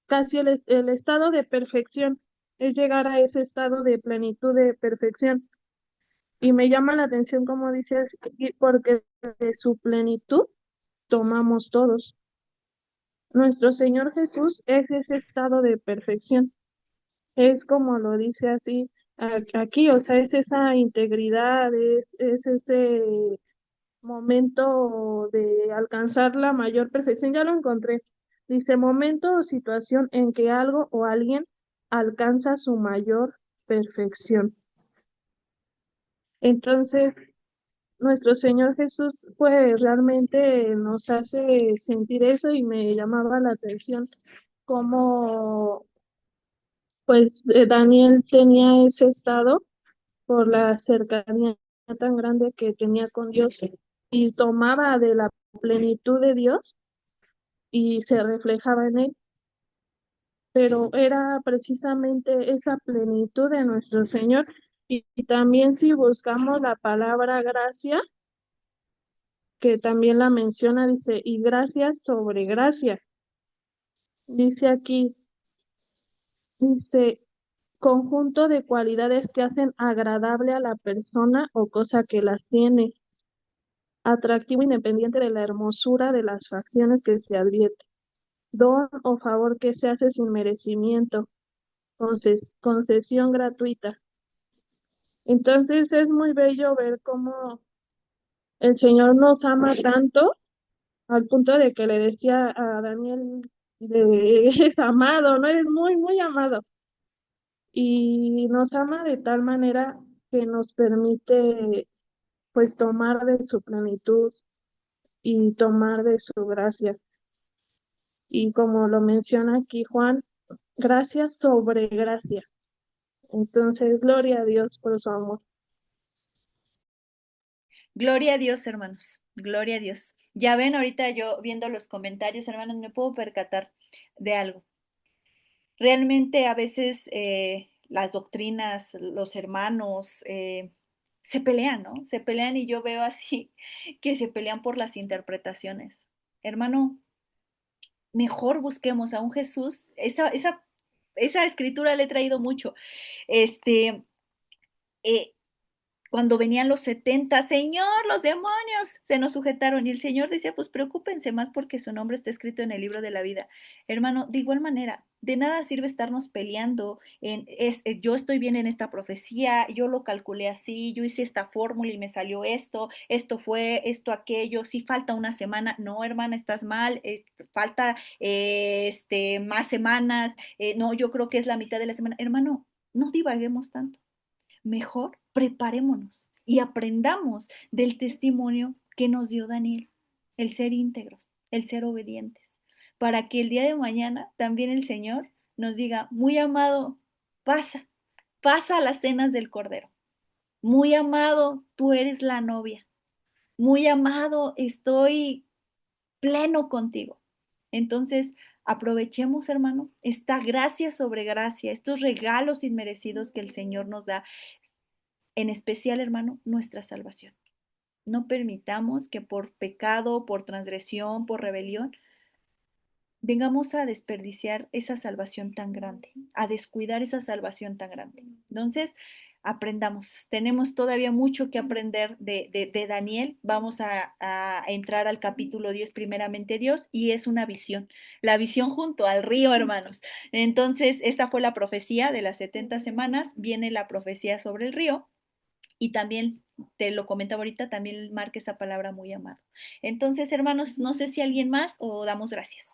casi el estado de perfección, es llegar a ese estado de plenitud, de perfección. Y me llama la atención como dice así, porque de su plenitud tomamos todos. Nuestro Señor Jesús es ese estado de perfección. Es como lo dice así aquí, o sea, es esa integridad, es ese momento de alcanzar la mayor perfección. Ya lo encontré. Dice, momento o situación en que algo o alguien alcanza su mayor perfección. Entonces, nuestro Señor Jesús, pues realmente nos hace sentir eso y me llamaba la atención cómo, pues, Daniel tenía ese estado por la cercanía tan grande que tenía con Dios y tomaba de la plenitud de Dios y se reflejaba en él, pero era precisamente esa plenitud de nuestro Señor. Y también si buscamos la palabra gracia, que también la menciona, dice, y gracia sobre gracia. Dice aquí, dice, conjunto de cualidades que hacen agradable a la persona o cosa que las tiene, atractivo independiente de la hermosura de las facciones que se advierte, don o favor que se hace sin merecimiento, concesión gratuita. Entonces es muy bello ver cómo el Señor nos ama tanto al punto de que le decía a Daniel, eres amado, ¿no? Eres muy, muy amado. Y nos ama de tal manera que nos permite pues tomar de su plenitud y tomar de su gracia. Y como lo menciona aquí Juan, gracia sobre gracia. Entonces, gloria a Dios por su amor. Gloria a Dios, hermanos. Gloria a Dios. Ya ven, ahorita yo viendo los comentarios, hermanos, me puedo percatar de algo. Realmente a veces las doctrinas, los hermanos, se pelean, ¿no? Se pelean y yo veo así que se pelean por las interpretaciones. Hermano, mejor busquemos a un Jesús. Esa escritura le he traído mucho. Este, eh, cuando venían los 70, Señor, los demonios se nos sujetaron. Y el Señor decía, pues preocúpense más porque su nombre está escrito en el libro de la vida. Hermano, de igual manera, de nada sirve estarnos peleando yo estoy bien en esta profecía, yo lo calculé así, yo hice esta fórmula y me salió esto fue, esto, aquello, si falta una semana, no, hermana, estás mal, falta más semanas, no, yo creo que es la mitad de la semana. Hermano, no divaguemos tanto. Mejor preparémonos y aprendamos del testimonio que nos dio Daniel, el ser íntegros, el ser obedientes, para que el día de mañana también el Señor nos diga, muy amado, pasa, pasa a las cenas del Cordero. Muy amado, tú eres la novia. Muy amado, estoy pleno contigo. Entonces, aprovechemos, hermano, esta gracia sobre gracia, estos regalos inmerecidos que el Señor nos da, en especial, hermano, nuestra salvación. No permitamos que por pecado, por transgresión, por rebelión, vengamos a desperdiciar esa salvación tan grande, a descuidar esa salvación tan grande. Entonces, aprendamos. Tenemos todavía mucho que aprender de Daniel. Vamos a entrar al capítulo 10, primeramente Dios, y es una visión. La visión junto al río, hermanos. Entonces, esta fue la profecía de las 70 semanas. Viene la profecía sobre el río. Y también, te lo comentaba ahorita, también marca esa palabra muy amado. Entonces, hermanos, no sé si alguien más o damos gracias.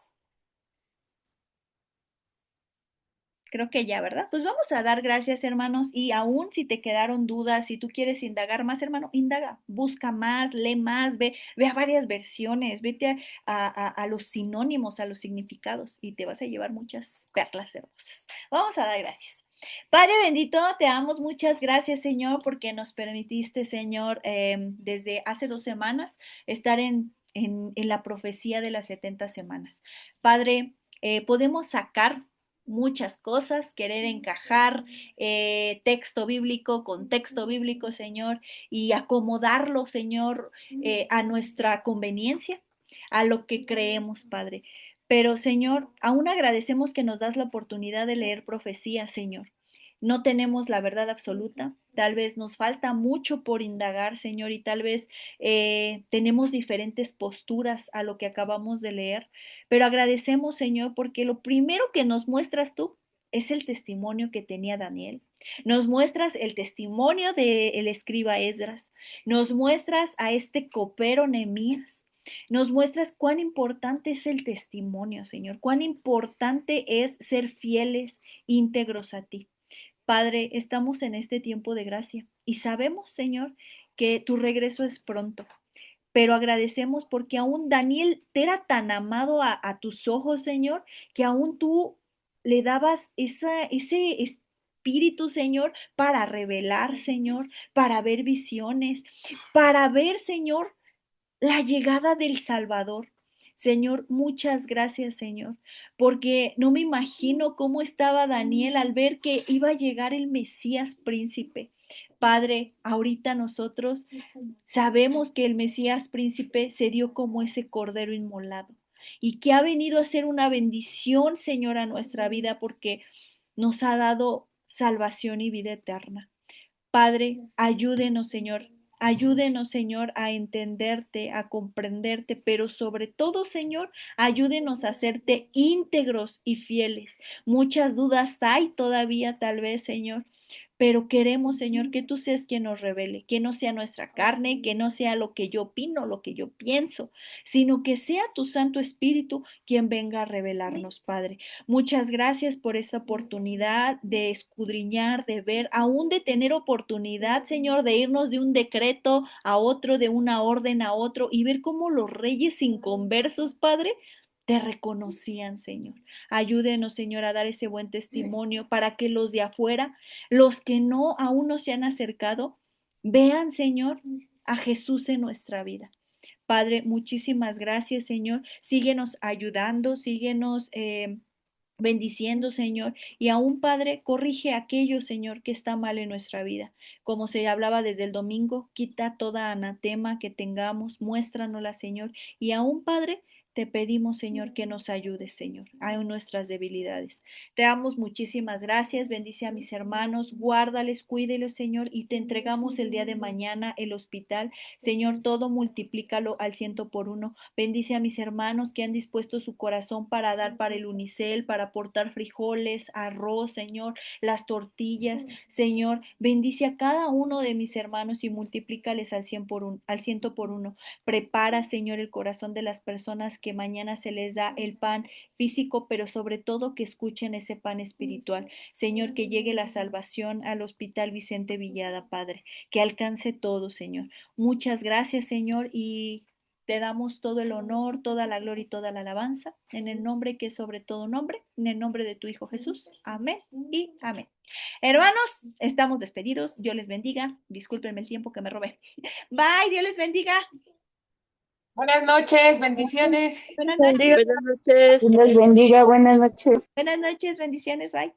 Creo que ya, ¿verdad? Pues vamos a dar gracias, hermanos, y aún si te quedaron dudas, si tú quieres indagar más, hermano, indaga, busca más, lee más, ve a varias versiones, vete a los sinónimos, a los significados, y te vas a llevar muchas perlas hermosas. Vamos a dar gracias. Padre bendito, te damos muchas gracias, Señor, porque nos permitiste, Señor, desde hace 2 semanas estar en la profecía de las 70 semanas. Padre, podemos sacar muchas cosas, querer encajar texto bíblico con texto bíblico, Señor, y acomodarlo, Señor, a nuestra conveniencia, a lo que creemos, Padre. Pero, Señor, aún agradecemos que nos das la oportunidad de leer profecía, Señor. No tenemos la verdad absoluta, tal vez nos falta mucho por indagar, Señor, y tal vez tenemos diferentes posturas a lo que acabamos de leer, pero agradecemos, Señor, porque lo primero que nos muestras tú es el testimonio que tenía Daniel. Nos muestras el testimonio del escriba Esdras. Nos muestras a este copero Nehemías. Nos muestras cuán importante es el testimonio, Señor, cuán importante es ser fieles, íntegros a ti. Padre, estamos en este tiempo de gracia y sabemos, Señor, que tu regreso es pronto, pero agradecemos porque aún Daniel te era tan amado a tus ojos, Señor, que aún tú le dabas ese espíritu, Señor, para revelar, Señor, para ver visiones, para ver, Señor, la llegada del Salvador. Señor, muchas gracias, Señor, porque no me imagino cómo estaba Daniel al ver que iba a llegar el Mesías príncipe. Padre, ahorita nosotros sabemos que el Mesías príncipe se dio como ese cordero inmolado y que ha venido a ser una bendición, Señor, a nuestra vida porque nos ha dado salvación y vida eterna. Padre, ayúdenos, Señor. Ayúdenos, Señor, a entenderte, a comprenderte, pero sobre todo, Señor, ayúdenos a hacerte íntegros y fieles. Muchas dudas hay todavía, tal vez, Señor, pero queremos, Señor, que tú seas quien nos revele, que no sea nuestra carne, que no sea lo que yo opino, lo que yo pienso, sino que sea tu Santo Espíritu quien venga a revelarnos, Padre. Muchas gracias por esta oportunidad de escudriñar, de ver, aún de tener oportunidad, Señor, de irnos de un decreto a otro, de una orden a otro y ver cómo los reyes inconversos, Padre, te reconocían, Señor. Ayúdenos, Señor, a dar ese buen testimonio para que los de afuera, los que no aún no se han acercado, vean, Señor, a Jesús en nuestra vida. Padre, muchísimas gracias, Señor. Síguenos ayudando, síguenos bendiciendo, Señor, y aún, Padre, corrige aquello, Señor, que está mal en nuestra vida. Como se hablaba desde el domingo, quita toda anatema que tengamos, muéstranosla, Señor, y aún, Padre, te pedimos, Señor, que nos ayudes, Señor, a nuestras debilidades. Te damos muchísimas gracias, bendice a mis hermanos, guárdales, cuídelos, Señor, y te entregamos el día de mañana el hospital. Señor, todo multiplícalo al 100 por 1. Bendice a mis hermanos que han dispuesto su corazón para dar para el unicel, para aportar frijoles, arroz, Señor, las tortillas. Señor, bendice a cada uno de mis hermanos y multiplícales al 100 por 1. Prepara, Señor, el corazón de las personas que mañana se les da el pan físico, pero sobre todo que escuchen ese pan espiritual. Señor, que llegue la salvación al Hospital Vicente Villada, Padre, que alcance todo, Señor. Muchas gracias, Señor, y te damos todo el honor, toda la gloria y toda la alabanza, en el nombre que es sobre todo nombre, en el nombre de tu Hijo Jesús. Amén y amén. Hermanos, estamos despedidos. Dios les bendiga. Discúlpenme el tiempo que me robé. Bye, Dios les bendiga. Buenas noches, bendiciones. Buenas noches. Buenas noches. Dios les bendiga, buenas noches. Buenas noches, bendiciones. Bye.